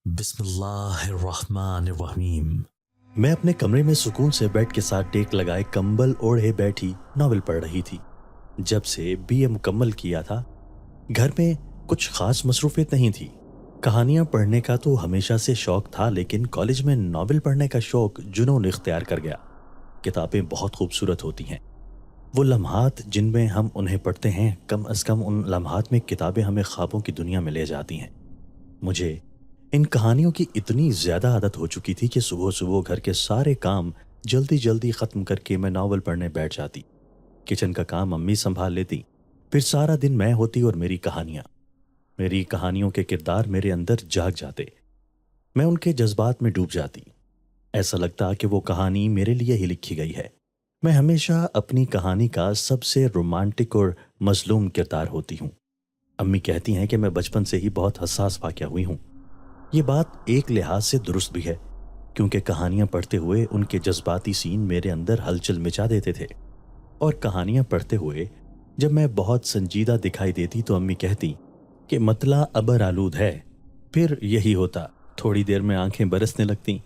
बिस्मिल्लाहिर्रहमानिर्रहीम। मैं अपने कमरे में सुकून से बेड के साथ टेक लगाए कंबल ओढ़े बैठी नॉवेल पढ़ रही थी। जब से बीए मुकम्मल किया था, घर में कुछ खास मसरूफियत नहीं थी। कहानियां पढ़ने का तो हमेशा से शौक था, लेकिन कॉलेज में नॉवेल पढ़ने का शौक जुनून इख्तियार कर गया। किताबें बहुत खूबसूरत होती हैं। वो लम्हात जिनमें हम उन्हें पढ़ते हैं, कम अज़ कम उन लम्हात में किताबें हमें ख्वाबों की दुनिया में ले जाती हैं। मुझे इन कहानियों की इतनी ज़्यादा आदत हो चुकी थी कि सुबह सुबह घर के सारे काम जल्दी जल्दी ख़त्म करके मैं नावल पढ़ने बैठ जाती। किचन का काम अम्मी संभाल लेती, फिर सारा दिन मैं होती और मेरी कहानियों के किरदार मेरे अंदर जाग जाते। मैं उनके जज्बात में डूब जाती। ऐसा लगता कि वो कहानी मेरे लिए ही लिखी गई है। मैं हमेशा अपनी कहानी का सबसे रोमांटिक और मजलूम किरदार होती हूँ। अम्मी कहती हैं कि मैं बचपन से ही बहुत हसास वाक़या हुई हूँ। ये बात एक लिहाज से दुरुस्त भी है, क्योंकि कहानियां पढ़ते हुए उनके जज्बाती सीन मेरे अंदर हलचल मचा देते थे। और कहानियां पढ़ते हुए जब मैं बहुत संजीदा दिखाई देती तो अम्मी कहती कि मतला अबर आलूद है। फिर यही होता, थोड़ी देर में आंखें बरसने लगती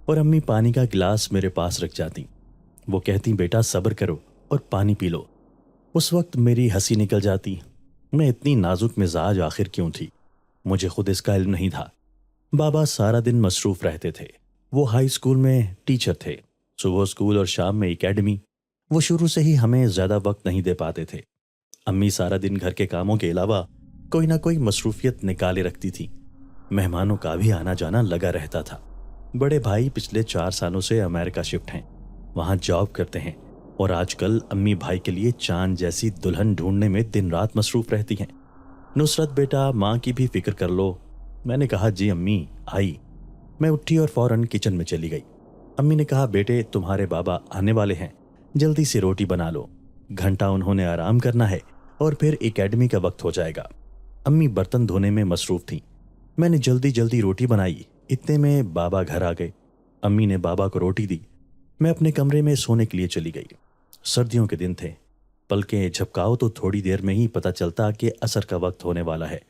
और अम्मी पानी का गिलास मेरे पास रख जाती। वो कहती, बेटा सब्र करो और पानी पी लो। उस वक्त मेरी हंसी निकल जाती। मैं इतनी नाजुक मिजाज आखिर क्यों थी, मुझे खुद इसका इल्म नहीं था। बाबा सारा दिन मसरूफ रहते थे। वो हाई स्कूल में टीचर थे, सुबह स्कूल और शाम में एकेडमी। वो शुरू से ही हमें ज़्यादा वक्त नहीं दे पाते थे। अम्मी सारा दिन घर के कामों के अलावा कोई ना कोई मसरूफियत निकाले रखती थी। मेहमानों का भी आना जाना लगा रहता था। बड़े भाई पिछले 4 सालों से अमेरिका शिफ्ट हैं, वहाँ जॉब करते हैं और आजकल अम्मी भाई के लिए चांद जैसी दुल्हन ढूंढने में दिन रात मसरूफ रहती हैं। नुसरत बेटा, माँ की भी फिक्र कर लो। मैंने कहा, जी अम्मी आई। मैं उठी और फौरन किचन में चली गई। अम्मी ने कहा, बेटे तुम्हारे बाबा आने वाले हैं, जल्दी से रोटी बना लो। घंटा उन्होंने आराम करना है और फिर एकेडमी का वक्त हो जाएगा। अम्मी बर्तन धोने में मसरूफ थी। मैंने जल्दी जल्दी रोटी बनाई। इतने में बाबा घर आ गए। अम्मी ने बाबा को रोटी दी। मैं अपने कमरे में सोने के लिए चली गई। सर्दियों के दिन थे। पलकें झपकाओ तो थोड़ी देर में ही पता चलता कि असर का वक्त होने वाला है।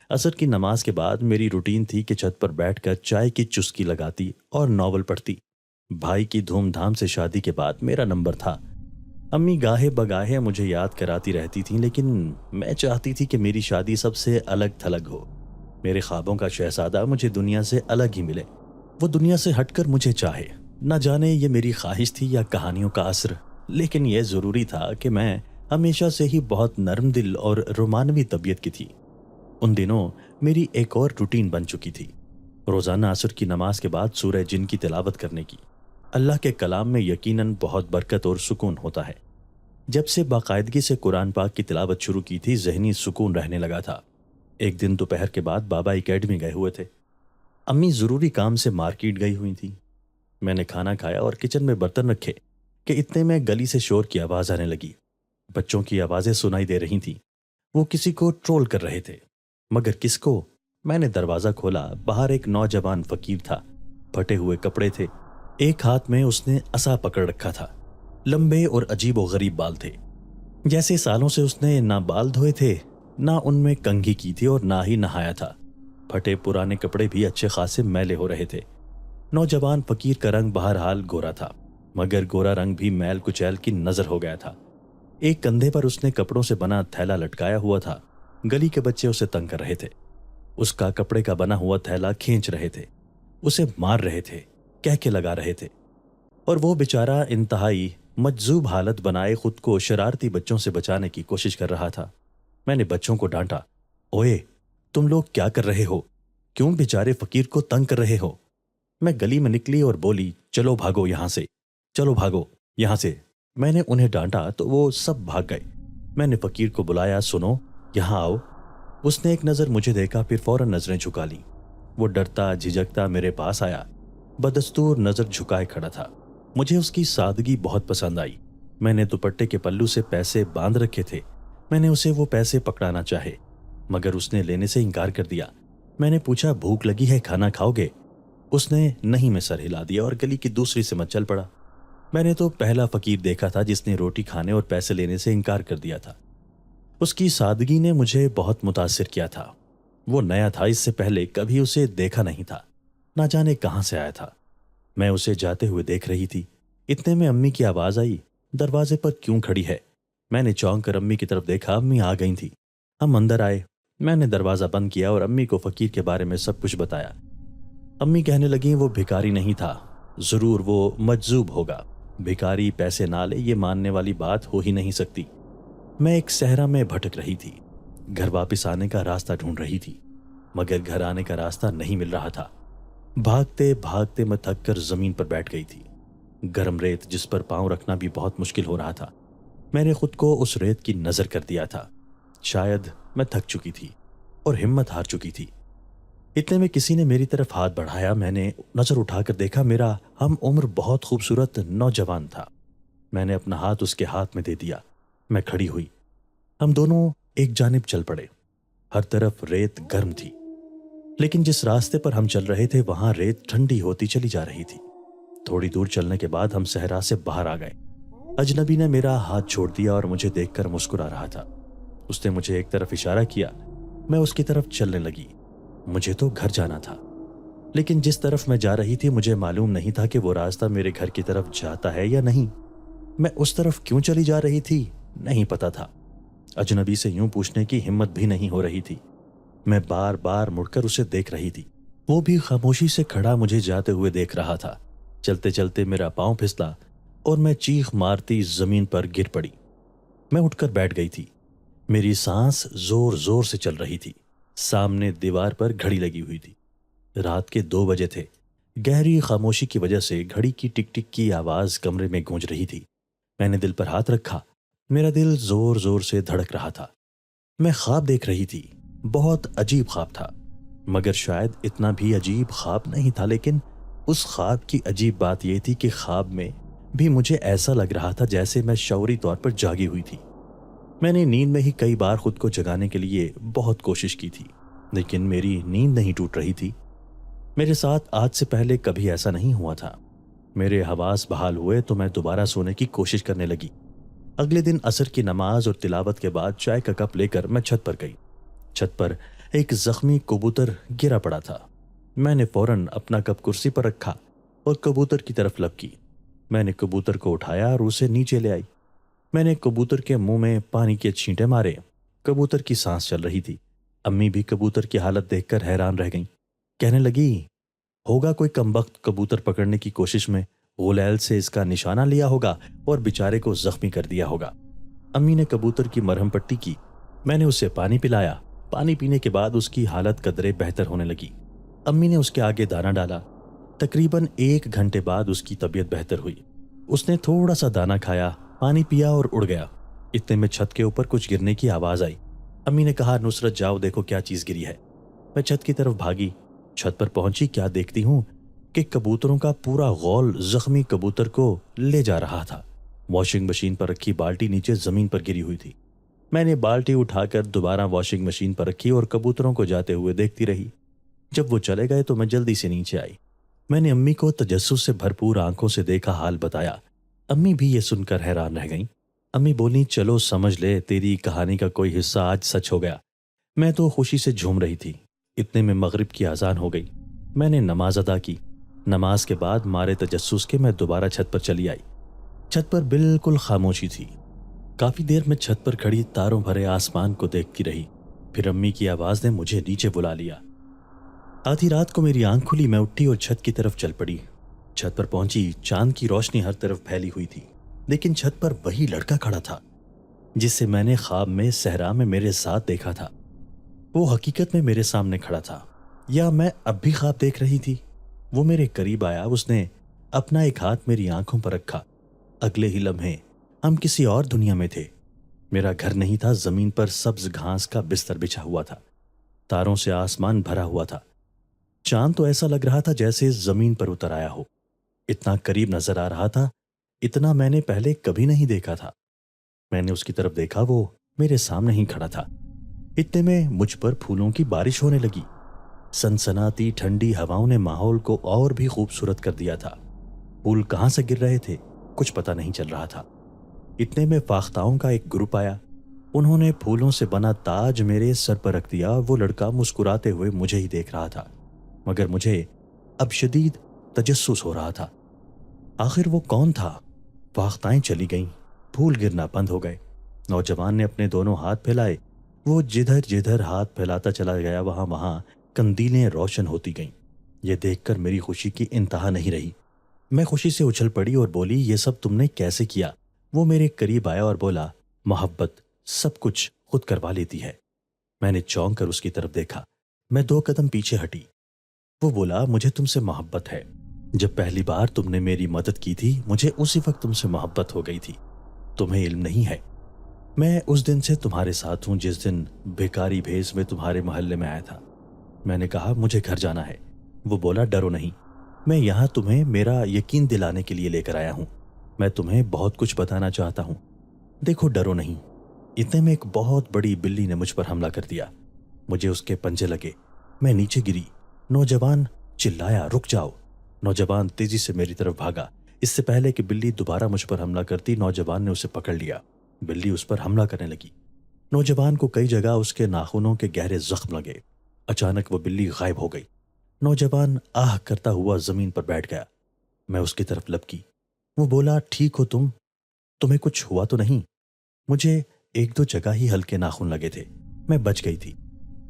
असर की नमाज के बाद मेरी रूटीन थी कि छत पर बैठकर चाय की चुस्की लगाती और नॉवल पढ़ती। भाई की धूमधाम से शादी के बाद मेरा नंबर था। अम्मी गाहे बगाहे मुझे याद कराती रहती थीं, लेकिन मैं चाहती थी कि मेरी शादी सबसे अलग थलग हो। मेरे ख्वाबों का शहजादा मुझे दुनिया से अलग ही मिले, वो दुनिया से हटकर मुझे चाहे। न जाने ये मेरी ख्वाहिश थी या कहानियों का असर, लेकिन यह ज़रूरी था कि मैं हमेशा से ही बहुत नरम दिल और रोमानवी तबीयत की थी। उन दिनों मेरी एक और रूटीन बन चुकी थी, रोज़ाना असर की नमाज के बाद सूरह जिन की तिलावत करने की। अल्लाह के कलाम में यकीनन बहुत बरकत और सुकून होता है। जब से बाकायदगी से कुरान पाक की तिलावत शुरू की थी, जहनी सुकून रहने लगा था। एक दिन दोपहर के बाद बाबा एकेडमी गए हुए थे। अम्मी ज़रूरी काम से मार्केट गई हुई थी। मैंने खाना खाया और किचन में बर्तन रखे कि इतने में गली से शोर की आवाज़ आने लगी। बच्चों की आवाज़ें सुनाई दे रही थीं। वो किसी को ट्रोल कर रहे थे, मगर किसको? मैंने दरवाजा खोला। बाहर एक नौजवान फकीर था। फटे हुए कपड़े थे, एक हाथ में उसने असा पकड़ रखा था। लंबे और अजीब व गरीब बाल थे, जैसे सालों से उसने ना बाल धोए थे, ना उनमें कंघी की थी और ना ही नहाया था। फटे पुराने कपड़े भी अच्छे खासे मैले हो रहे थे। नौजवान फकीर का रंग बहरहाल गोरा था, मगर गोरा रंग भी मैल कुचैल की नजर हो गया था। एक कंधे पर उसने कपड़ों से बना थैला लटकाया हुआ था। गली के बच्चे उसे तंग कर रहे थे। उसका कपड़े का बना हुआ थैला खींच रहे थे, उसे मार रहे थे, कह के लगा रहे थे। और वो बेचारा इंतहाई मजजूब हालत बनाए खुद को शरारती बच्चों से बचाने की कोशिश कर रहा था। मैंने बच्चों को डांटा, ओए तुम लोग क्या कर रहे हो? क्यों बेचारे फकीर को तंग कर रहे हो? मैं गली में निकली और बोली, चलो भागो यहां से, चलो भागो यहां से। मैंने उन्हें डांटा तो वो सब भाग गए। मैंने फकीर को बुलाया, सुनो यहां आओ। उसने एक नज़र मुझे देखा, फिर फौरन नजरें झुका ली। वो डरता झिझकता मेरे पास आया, बदस्तूर नजर झुकाए खड़ा था। मुझे उसकी सादगी बहुत पसंद आई। मैंने दुपट्टे के पल्लू से पैसे बांध रखे थे। मैंने उसे वो पैसे पकड़ाना चाहे, मगर उसने लेने से इनकार कर दिया। मैंने पूछा, भूख लगी है, खाना खाओगे? उसने नहीं में सर हिला दिया और गली की दूसरी से मत चल पड़ा। मैंने तो पहला फकीर देखा था जिसने रोटी खाने और पैसे लेने से इनकार कर दिया था। उसकी सादगी ने मुझे बहुत मुतासिर किया था। वो नया था, इससे पहले कभी उसे देखा नहीं था। نہ جانے کہاں سے آیا تھا۔ میں اسے جاتے ہوئے دیکھ رہی تھی۔ اتنے میں امی کی آواز آئی، دروازے پر کیوں کھڑی ہے؟ میں نے چونک کر امی کی طرف دیکھا، امی آ گئی تھیں۔ ہم اندر آئے، میں نے دروازہ بند کیا اور امی کو فقیر کے بارے میں سب کچھ بتایا۔ امی کہنے لگیں وہ بھکاری نہیں تھا، ضرور وہ مجذوب ہوگا، بھکاری پیسے نہ لے یہ ماننے والی بات ہو ہی نہیں سکتی۔ میں ایک صحرا میں بھٹک رہی تھی، گھر واپس آنے کا راستہ ڈھونڈ رہی تھی، مگر گھر آنے کا راستہ نہیں مل رہا تھا۔ بھاگتے بھاگتے میں تھک کر زمین پر بیٹھ گئی تھی۔ گرم ریت جس پر پاؤں رکھنا بھی بہت مشکل ہو رہا تھا۔ میں نے خود کو اس ریت کی نظر کر دیا تھا۔ شاید میں تھک چکی تھی اور ہمت ہار چکی تھی۔ اتنے میں کسی نے میری طرف ہاتھ بڑھایا۔ میں نے نظر اٹھا کر دیکھا، میرا ہم عمر بہت خوبصورت نوجوان تھا۔ میں نے اپنا ہاتھ اس کے ہاتھ میں دے دیا۔ میں کھڑی ہوئی، ہم دونوں ایک جانب چل پڑے۔ ہر طرف ریت گرم تھی، لیکن جس راستے پر ہم چل رہے تھے وہاں ریت ٹھنڈی ہوتی چلی جا رہی تھی۔ تھوڑی دور چلنے کے بعد ہم صحرا سے باہر آ گئے۔ اجنبی نے میرا ہاتھ چھوڑ دیا اور مجھے دیکھ کر مسکرا رہا تھا۔ اس نے مجھے ایک طرف اشارہ کیا، میں اس کی طرف چلنے لگی۔ مجھے تو گھر جانا تھا، لیکن جس طرف میں جا رہی تھی مجھے معلوم نہیں تھا کہ وہ راستہ میرے گھر کی طرف جاتا ہے یا نہیں۔ میں اس طرف کیوں چلی جا رہی تھی نہیں پتا تھا۔ اجنبی سے یوں پوچھنے کی ہمت بھی نہیں ہو رہی تھی۔ میں بار بار مڑ کر اسے دیکھ رہی تھی، وہ بھی خاموشی سے کھڑا مجھے جاتے ہوئے دیکھ رہا تھا۔ چلتے چلتے میرا پاؤں پھسلا اور میں چیخ مارتی زمین پر گر پڑی۔ میں اٹھ کر بیٹھ گئی تھی، میری سانس زور زور سے چل رہی تھی۔ سامنے دیوار پر گھڑی لگی ہوئی تھی، رات کے 2 بجے تھے۔ گہری خاموشی کی وجہ سے گھڑی کی ٹک ٹک کی آواز کمرے میں گونج رہی تھی۔ میں نے دل پر ہاتھ رکھا، میرا دل زور زور سے دھڑک رہا تھا۔ میں خواب دیکھ رہی تھی، بہت عجیب خواب تھا، مگر شاید اتنا بھی عجیب خواب نہیں تھا۔ لیکن اس خواب کی عجیب بات یہ تھی کہ خواب میں بھی مجھے ایسا لگ رہا تھا جیسے میں شعوری طور پر جاگی ہوئی تھی۔ میں نے نیند میں ہی کئی بار خود کو جگانے کے لیے بہت کوشش کی تھی، لیکن میری نیند نہیں ٹوٹ رہی تھی۔ میرے ساتھ آج سے پہلے کبھی ایسا نہیں ہوا تھا۔ میرے حواس بحال ہوئے تو میں دوبارہ سونے کی کوشش کرنے لگی۔ اگلے دن عصر کی نماز اور تلاوت کے بعد چائے کا کپ لے کر میں چھت پر گئی۔ چھت پر ایک زخمی کبوتر گرا پڑا تھا۔ میں نے فوراً اپنا کپ کرسی پر رکھا اور کبوتر کی طرف لپ کی۔ میں نے کبوتر کو اٹھایا اور اسے نیچے لے آئی۔ میں نے کبوتر کے منہ میں پانی کے چھینٹے مارے۔ کبوتر کی سانس چل رہی تھی۔ امی بھی کبوتر کی حالت دیکھ کر حیران رہ گئیں۔ کہنے لگی، ہوگا کوئی کمبخت کبوتر پکڑنے کی کوشش میں غلیل سے اس کا نشانہ لیا ہوگا اور بیچارے کو زخمی کر دیا ہوگا۔ امی نے کبوتر کی مرہم پٹی کی۔ میں نے اسے پانی پلایا۔ پانی پینے کے بعد اس کی حالت قدرے بہتر ہونے لگی۔ امی نے اس کے آگے دانہ ڈالا۔ تقریباً 1 گھنٹے بعد اس کی طبیعت بہتر ہوئی۔ اس نے تھوڑا سا دانہ کھایا، پانی پیا اور اڑ گیا۔ اتنے میں چھت کے اوپر کچھ گرنے کی آواز آئی۔ امی نے کہا، نصرت جاؤ دیکھو کیا چیز گری ہے۔ میں چھت کی طرف بھاگی۔ چھت پر پہنچی، کیا دیکھتی ہوں کہ کبوتروں کا پورا غول زخمی کبوتر کو لے جا رہا تھا۔ واشنگ مشین پر رکھی بالٹی نیچے زمین پر گری ہوئی تھی۔ میں نے بالٹی اٹھا کر دوبارہ واشنگ مشین پر رکھی اور کبوتروں کو جاتے ہوئے دیکھتی رہی۔ جب وہ چلے گئے تو میں جلدی سے نیچے آئی۔ میں نے امی کو تجسس سے بھرپور آنکھوں سے دیکھا حال بتایا۔ امی بھی یہ سن کر حیران رہ گئیں۔ امی بولی، چلو سمجھ لے تیری کہانی کا کوئی حصہ آج سچ ہو گیا۔ میں تو خوشی سے جھوم رہی تھی۔ اتنے میں مغرب کی اذان ہو گئی۔ میں نے نماز ادا کی۔ نماز کے بعد مارے تجسس کے میں دوبارہ چھت پر چلی آئی۔ چھت پر بالکل خاموشی تھی۔ کافی دیر میں چھت پر کھڑی تاروں بھرے آسمان کو دیکھتی رہی۔ پھر امی کی آواز نے مجھے نیچے بلا لیا۔ آدھی رات کو میری آنکھ کھلی، میں اٹھی اور چھت کی طرف چل پڑی۔ چھت پر پہنچی، چاند کی روشنی ہر طرف پھیلی ہوئی تھی، لیکن چھت پر وہی لڑکا کھڑا تھا جس سے میں نے خواب میں صحرا میں میرے ساتھ دیکھا تھا۔ وہ حقیقت میں میرے سامنے کھڑا تھا، یا میں اب بھی خواب دیکھ رہی تھی؟ وہ میرے قریب آیا، اس نے اپنا ایک ہاتھ میری آنکھوں پر رکھا۔ اگلے ہی لمحے ہم کسی اور دنیا میں تھے۔ میرا گھر نہیں تھا، زمین پر سبز گھاس کا بستر بچھا ہوا تھا، تاروں سے آسمان بھرا ہوا تھا۔ چاند تو ایسا لگ رہا تھا جیسے زمین پر اتر آیا ہو، اتنا قریب نظر آ رہا تھا، اتنا میں نے پہلے کبھی نہیں دیکھا تھا۔ میں نے اس کی طرف دیکھا، وہ میرے سامنے ہی کھڑا تھا۔ اتنے میں مجھ پر پھولوں کی بارش ہونے لگی۔ سنسناتی ٹھنڈی ہواؤں نے ماحول کو اور بھی خوبصورت کر دیا تھا۔ پھول کہاں سے گر رہے تھے کچھ پتہ نہیں چل رہا تھا۔ اتنے میں فاختاؤں کا ایک گروپ آیا۔ انہوں نے پھولوں سے بنا تاج میرے سر پر رکھ دیا۔ وہ لڑکا مسکراتے ہوئے مجھے ہی دیکھ رہا تھا، مگر مجھے اب شدید تجسس ہو رہا تھا۔ آخر وہ کون تھا؟ فاختائیں چلی گئیں، پھول گرنا بند ہو گئے۔ نوجوان نے اپنے دونوں ہاتھ پھیلائے۔ وہ جدھر جدھر ہاتھ پھیلاتا چلا گیا وہاں وہاں قندیلیں روشن ہوتی گئیں۔ یہ دیکھ کر میری خوشی کی انتہا نہیں رہی۔ میں خوشی سے اچھل پڑی اور بولی، یہ سب تم نے کیسے کیا؟ وہ میرے قریب آیا اور بولا، محبت سب کچھ خود کروا لیتی ہے۔ میں نے چونک کر اس کی طرف دیکھا۔ میں 2 قدم پیچھے ہٹی۔ وہ بولا، مجھے تم سے محبت ہے۔ جب پہلی بار تم نے میری مدد کی تھی مجھے اسی وقت تم سے محبت ہو گئی تھی۔ تمہیں علم نہیں ہے، میں اس دن سے تمہارے ساتھ ہوں جس دن بھیکاری بھیس میں تمہارے محلے میں آیا تھا۔ میں نے کہا، مجھے گھر جانا ہے۔ وہ بولا، ڈرو نہیں، میں یہاں تمہیں میرا یقین دلانے کے لیے لے کر آیا ہوں۔ میں تمہیں بہت کچھ بتانا چاہتا ہوں۔ دیکھو، ڈرو نہیں۔ اتنے میں ایک بہت بڑی بلی نے مجھ پر حملہ کر دیا۔ مجھے اس کے پنجے لگے، میں نیچے گری۔ نوجوان چلایا، رک جاؤ۔ نوجوان تیزی سے میری طرف بھاگا۔ اس سے پہلے کہ بلی دوبارہ مجھ پر حملہ کرتی، نوجوان نے اسے پکڑ لیا۔ بلی اس پر حملہ کرنے لگی۔ نوجوان کو کئی جگہ اس کے ناخنوں کے گہرے زخم لگے۔ اچانک وہ بلی غائب ہو گئی۔ نوجوان آہ کرتا ہوا زمین پر بیٹھ گیا۔ میں اس کی طرف لپکی۔ وہ بولا، ٹھیک ہو تم؟ تمہیں کچھ ہوا تو نہیں؟ مجھے 1-2 جگہ ہی ہلکے ناخن لگے تھے، میں بچ گئی تھی۔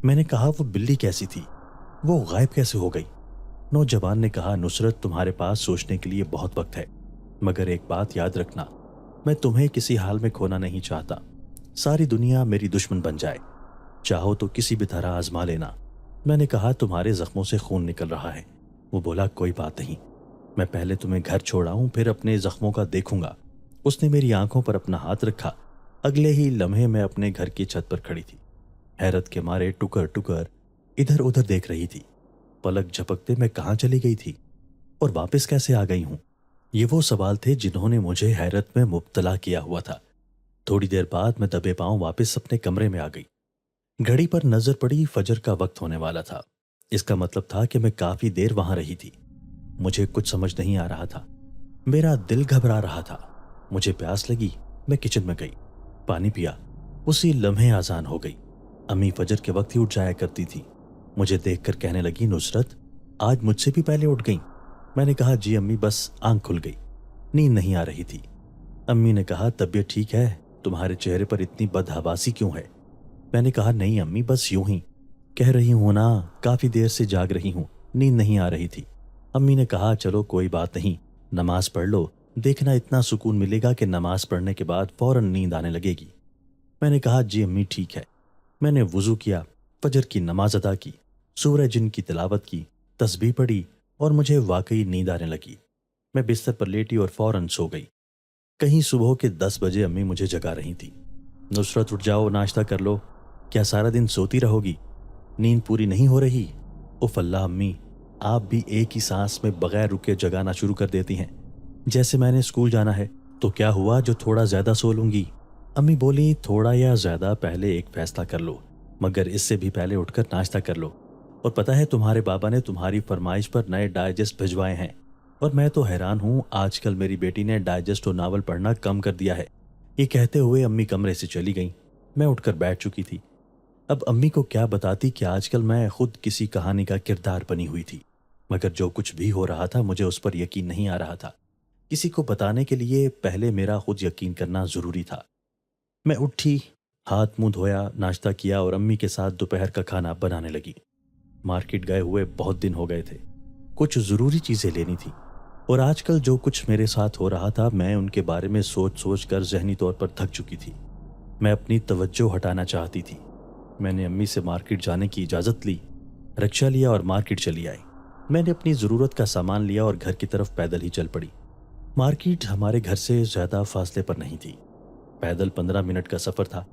میں نے کہا، وہ بلی کیسی تھی؟ وہ غائب کیسے ہو گئی؟ نوجوان نے کہا، نصرت، تمہارے پاس سوچنے کے لیے بہت وقت ہے، مگر ایک بات یاد رکھنا، میں تمہیں کسی حال میں کھونا نہیں چاہتا۔ ساری دنیا میری دشمن بن جائے، چاہو تو کسی بھی طرح آزما لینا۔ میں نے کہا، تمہارے زخموں سے خون نکل رہا ہے۔ وہ بولا، کوئی بات نہیں، میں پہلے تمہیں گھر چھوڑاؤں پھر اپنے زخموں کا دیکھوں گا۔ اس نے میری آنکھوں پر اپنا ہاتھ رکھا۔ اگلے ہی لمحے میں اپنے گھر کی چھت پر کھڑی تھی، حیرت کے مارے ٹکر ٹکر ادھر ادھر دیکھ رہی تھی۔ پلک جھپکتے میں کہاں چلی گئی تھی اور واپس کیسے آ گئی ہوں؟ یہ وہ سوال تھے جنہوں نے مجھے حیرت میں مبتلا کیا ہوا تھا۔ تھوڑی دیر بعد میں دبے پاؤں واپس اپنے کمرے میں آ گئی۔ گھڑی پر نظر پڑی، فجر کا وقت ہونے والا تھا۔ اس کا مطلب تھا کہ میں کافی دیر وہاں رہی تھی۔ مجھے کچھ سمجھ نہیں آ رہا تھا، میرا دل گھبرا رہا تھا۔ مجھے پیاس لگی، میں کچن میں گئی، پانی پیا۔ اسی لمحے اذان ہو گئی۔ امی فجر کے وقت ہی اٹھ جایا کرتی تھی۔ مجھے دیکھ کر کہنے لگی، نصرت آج مجھ سے بھی پہلے اٹھ گئیں؟ میں نے کہا، جی امی، بس آنکھ کھل گئی، نیند نہیں آ رہی تھی۔ امی نے کہا، طبیعت ٹھیک ہے؟ تمہارے چہرے پر اتنی بدحواسی کیوں ہے؟ میں نے کہا، نہیں امی، بس یوں ہی کہہ رہی ہوں نا، کافی دیر سے جاگ رہی ہوں، نیند نہیں آ رہی تھی۔ امی نے کہا، چلو کوئی بات نہیں، نماز پڑھ لو، دیکھنا اتنا سکون ملے گا کہ نماز پڑھنے کے بعد فوراً نیند آنے لگے گی۔ میں نے کہا، جی امی ٹھیک ہے۔ میں نے وضو کیا، فجر کی نماز ادا کی، سورہ جن کی تلاوت کی، تسبیح پڑھی اور مجھے واقعی نیند آنے لگی۔ میں بستر پر لیٹی اور فوراً سو گئی۔ کہیں صبح کے 10 بجے امی مجھے جگا رہی تھی۔ نصرت اٹھ جاؤ، ناشتہ کر لو، کیا سارا دن سوتی رہو گی؟ نیند پوری نہیں ہو رہی؟ اف اللہ امی، آپ بھی ایک ہی سانس میں بغیر رکے جگانا شروع کر دیتی ہیں۔ جیسے میں نے اسکول جانا ہے تو کیا ہوا جو تھوڑا زیادہ سو لوں گی؟ امی بولی، تھوڑا یا زیادہ پہلے ایک فیصلہ کر لو، مگر اس سے بھی پہلے اٹھ کر ناشتہ کر لو۔ اور پتہ ہے تمہارے بابا نے تمہاری فرمائش پر نئے ڈائجسٹ بھجوائے ہیں، اور میں تو حیران ہوں، آج کل میری بیٹی نے ڈائجسٹ اور ناول پڑھنا کم کر دیا ہے۔ یہ کہتے ہوئے امی کمرے سے چلی گئیں۔ میں اٹھ کر بیٹھ چکی تھی۔ اب امی کو کیا بتاتی کہ آج کل میں خود کسی کہانی کا کردار بنی ہوئی تھی، مگر جو کچھ بھی ہو رہا تھا مجھے اس پر یقین نہیں آ رہا تھا۔ کسی کو بتانے کے لیے پہلے میرا خود یقین کرنا ضروری تھا۔ میں اٹھی، ہاتھ منہ دھویا، ناشتہ کیا اور امی کے ساتھ دوپہر کا کھانا بنانے لگی۔ مارکیٹ گئے ہوئے بہت دن ہو گئے تھے، کچھ ضروری چیزیں لینی تھی، اور آج کل جو کچھ میرے ساتھ ہو رہا تھا میں ان کے بارے میں سوچ سوچ کر ذہنی طور پر تھک چکی تھی۔ میں اپنی توجہ ہٹانا چاہتی تھی۔ میں نے امی سے مارکیٹ جانے کی اجازت لی، رکشہ لیا اور مارکیٹ چلی آئی۔ میں نے اپنی ضرورت کا سامان لیا اور گھر کی طرف پیدل ہی چل پڑی۔ مارکیٹ ہمارے گھر سے زیادہ فاصلے پر نہیں تھی، پیدل 15 منٹ کا سفر تھا۔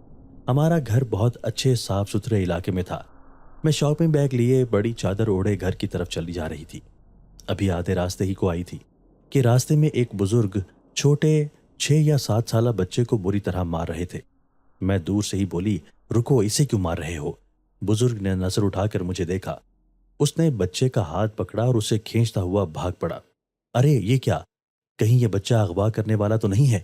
ہمارا گھر بہت اچھے صاف ستھرے علاقے میں تھا۔ میں شاپنگ بیگ لیے بڑی چادر اوڑھے گھر کی طرف چلی جا رہی تھی۔ ابھی آدھے راستے ہی کو آئی تھی کہ راستے میں ایک بزرگ چھوٹے 6 یا 7 سالہ بچے کو بری طرح مار رہے تھے۔ میں دور سے ہی بولی، رکو، اسے کیوں مار رہے ہو؟ بزرگ نے نظر اٹھا کر مجھے دیکھا۔ اس نے بچے کا ہاتھ پکڑا اور اسے کھینچتا ہوا بھاگ پڑا۔ ارے یہ کیا؟ کہیں یہ بچہ اغوا کرنے والا تو نہیں ہے؟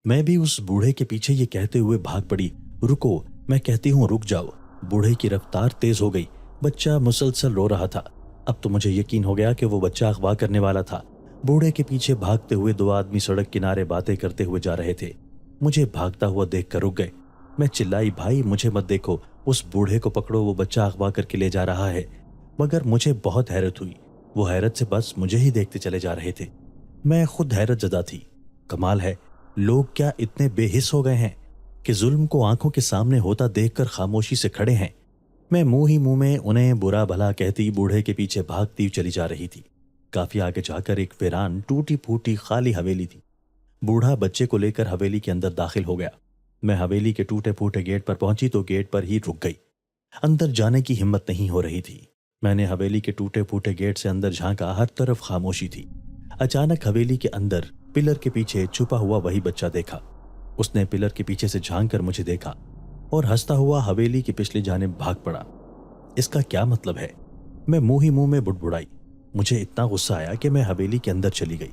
میں بھی اس بوڑھے کے پیچھے یہ کہتے ہوئے بھاگ پڑی۔ رکو، میں کہتی ہوں رک جاؤ۔ بوڑھے کی رفتار تیز ہو گئی۔ بچہ مسلسل رو رہا تھا۔ अब तो मुझे यकीन हो गया कि वो बच्चा अगवा करने वाला था। बूढ़े के पीछे भागते हुए दो आदमी सड़क किनारे बातें करते हुए जा रहे थे। मुझे भागता हुआ देखकर रुक गए। मैं चिल्लाई, भाई मुझे मत देखो, उस बूढ़े को पकड़ो, वो बच्चा अगवा करके ले जा रहा है। मगर मुझे बहुत हैरत हुई। वो हैरत से बस मुझे ही देखते चले जा रहे थे। मैं खुद हैरत ज़दा थी। कमाल है, लोग क्या इतने बेहिस हो गए हैं कि जुल्म को आंखों के सामने होता देखकर खामोशी से खड़े हैं। मैं मुंह ही मुंह में उन्हें बुरा भला कहती बूढ़े के पीछे भागती चली जा रही थी। काफी आगे जाकर एक वीरान टूटी फूटी खाली हवेली थी। बूढ़ा बच्चे को लेकर हवेली के अंदर दाखिल हो गया। मैं हवेली के टूटे फूटे गेट पर पहुंची तो गेट पर ही रुक गई। अंदर जाने की हिम्मत नहीं हो रही थी। मैंने हवेली के टूटे फूटे गेट से अंदर झांका, हर तरफ खामोशी थी। अचानक हवेली के अंदर पिलर के पीछे छुपा हुआ वही बच्चा देखा। उसने पिलर के पीछे से झांक कर मुझे देखा और हंसता हुआ हवेली की पिछली जानिब भाग पड़ा। इसका क्या मतलब है? मैं मुंह ही मुंह में बुड़बुड़ाई। मुझे इतना गुस्सा आया कि मैं हवेली के अंदर चली गई।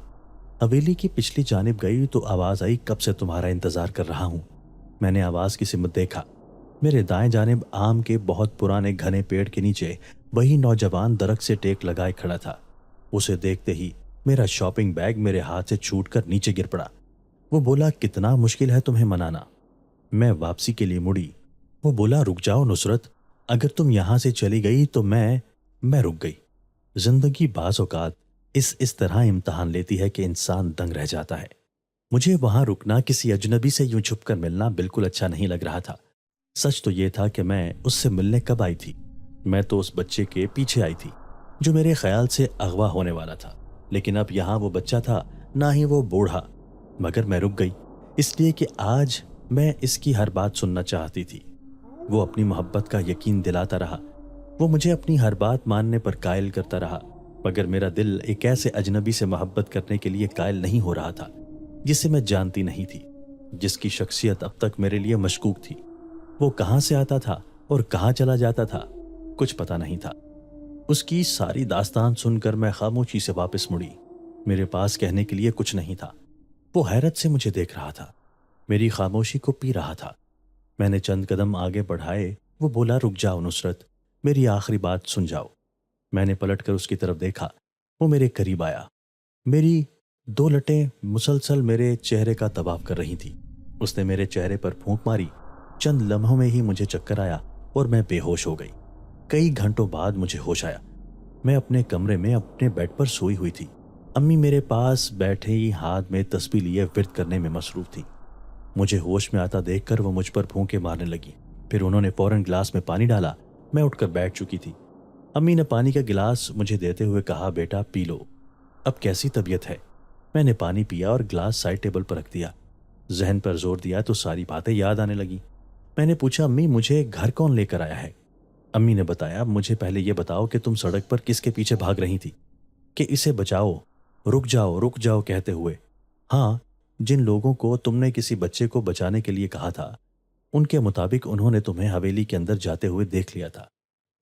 हवेली की पिछली जानिब गई तो आवाज आई, कब से तुम्हारा इंतजार कर रहा हूं। मैंने आवाज की सिमत देखा। मेरे दाएं जानिब आम के बहुत पुराने घने पेड़ के नीचे वही नौजवान दरख्त से टेक लगाए खड़ा था। उसे देखते ही मेरा शॉपिंग बैग मेरे हाथ से छूटकर नीचे गिर पड़ा। वो बोला, कितना मुश्किल है तुम्हें मनाना। मैं वापसी के लिए मुड़ी। वो बोला, रुक जाओ नुसरत, अगर तुम यहां से चली गई तो मैं रुक गई। जिंदगी बाज़ औक़ात इस तरह इम्तहान लेती है कि इंसान दंग रह जाता है। मुझे वहां रुकना, किसी अजनबी से यूं छुपकर मिलना बिल्कुल अच्छा नहीं लग रहा था। सच तो यह था कि मैं उससे मिलने कब आई थी। मैं तो उस बच्चे के पीछे आई थी जो मेरे ख्याल से अगवा होने वाला था। लेकिन अब यहाँ वो बच्चा था, ना ही वो बूढ़ा। मगर मैं रुक गई इसलिए कि आज मैं इसकी हर बात सुनना चाहती थी। वो अपनी मोहब्बत का यकीन दिलाता रहा। वो मुझे अपनी हर बात मानने पर कायल करता रहा। मगर मेरा दिल एक ऐसे अजनबी से मोहब्बत करने के लिए कायल नहीं हो रहा था जिसे मैं जानती नहीं थी, जिसकी शख्सियत अब तक मेरे लिए मशकूक थी। वो कहाँ से आता था और कहाँ चला जाता था, कुछ पता नहीं था। उसकी सारी दास्तान सुनकर मैं खामोशी से वापस मुड़ी। मेरे पास कहने के लिए कुछ नहीं था। वो हैरत से मुझे देख रहा था, मेरी खामोशी को पी रहा था। मैंने चंद कदम आगे बढ़ाए। वो बोला, रुक जाओ नुसरत, मेरी आखिरी बात सुन जाओ। मैंने पलटकर उसकी तरफ देखा। वो मेरे करीब आया। मेरी दो लटें मुसलसल मेरे चेहरे का तवाफ कर रही थी। उसने मेरे चेहरे पर फूंक मारी। चंद लम्हों में ही मुझे चक्कर आया और मैं बेहोश हो गई। कई घंटों बाद मुझे होश आया। मैं अपने कमरे में अपने बेड पर सोई हुई थी। अम्मी मेरे पास बैठे ही हाथ में तस्बीह लिए विर्द करने में मसरूफ थी। मुझे होश में आता देखकर वो मुझ पर फूंके मारने लगी। फिर उन्होंने फौरन गिलास में पानी डाला। मैं उठकर बैठ चुकी थी। अम्मी ने पानी का गिलास मुझे देते हुए कहा, बेटा पी लो, अब कैसी तबीयत है। मैंने पानी पिया और गिलास साइड टेबल पर रख दिया। जहन पर जोर दिया तो सारी बातें याद आने लगी। मैंने पूछा, अम्मी मुझे घर कौन लेकर आया है। अम्मी ने बताया, मुझे पहले ये बताओ कि तुम सड़क पर किसके पीछे भाग रही थी, कि इसे बचाओ, रुक जाओ कहते हुए। हाँ, जिन लोगों को तुमने किसी बच्चे को बचाने के लिए कहा था, उनके मुताबिक उन्होंने तुम्हें हवेली के अंदर जाते हुए देख लिया था।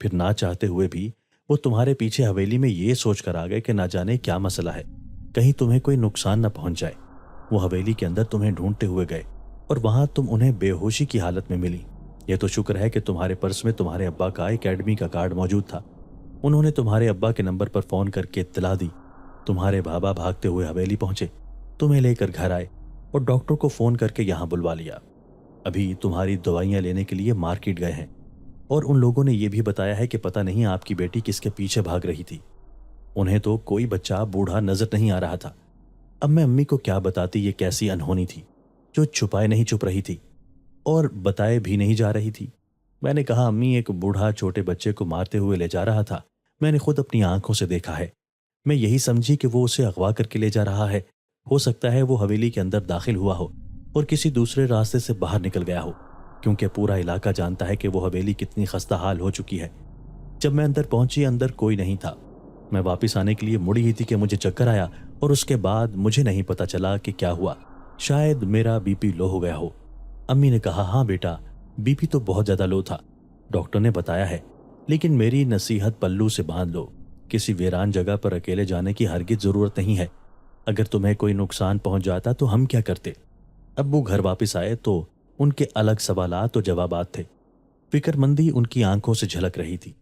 फिर ना चाहते हुए भी वो तुम्हारे पीछे हवेली में ये सोच कर आ गए कि ना जाने क्या मसला है, कहीं तुम्हें कोई नुकसान न पहुंच जाए। वो हवेली के अंदर तुम्हें ढूंढते हुए गए और वहां तुम उन्हें बेहोशी की हालत में मिली। यह तो शुक्र है कि तुम्हारे पर्स में तुम्हारे अब्बा का एकेडमी का कार्ड मौजूद था। उन्होंने तुम्हारे अब्बा के नंबर पर फोन करके इत्तला दी। तुम्हारे बाबा भागते हुए हवेली पहुंचे, तुम्हें लेकर घर आए और डॉक्टर को फोन करके यहाँ बुलवा लिया। अभी तुम्हारी दवाइयाँ लेने के लिए मार्केट गए हैं और उन लोगों ने यह भी बताया है कि पता नहीं आपकी बेटी किसके पीछे भाग रही थी। उन्हें तो कोई बच्चा बूढ़ा नजर नहीं आ रहा था। अब मैं अम्मी को क्या बताती, ये कैसी अनहोनी थी जो छुपाए नहीं छुप रही थी और बताए भी नहीं जा रही थी। मैंने कहा, अम्मी एक बूढ़ा छोटे बच्चे को मारते हुए ले जा रहा था, मैंने खुद अपनी आंखों से देखा है। मैं यही समझी कि वो उसे अगवा करके ले जा रहा है। हो सकता है वो हवेली के अंदर दाखिल हुआ हो और किसी दूसरे रास्ते से बाहर निकल गया हो, क्योंकि पूरा इलाका जानता है कि वो हवेली कितनी खस्ता हाल हो चुकी है। जब मैं अंदर पहुंची, अंदर कोई नहीं था। मैं वापस आने के लिए मुड़ी ही थी कि मुझे चक्कर आया और उसके बाद मुझे नहीं पता चला कि क्या हुआ। शायद मेरा बीपी लो हो गया हो। अम्मी ने कहा, हाँ बेटा, बीपी तो बहुत ज्यादा लो था, डॉक्टर ने बताया है, लेकिन मेरी नसीहत पल्लू से बांध लो। किसी वीरान जगह पर अकेले जाने की हरगिज जरूरत नहीं है। अगर तुम्हें कोई नुकसान पहुंच जाता तो हम क्या करते। अब्बू घर वापस आए तो उनके अलग सवालात और जवाबात थे। फिक्रमंदी उनकी आंखों से झलक रही थी।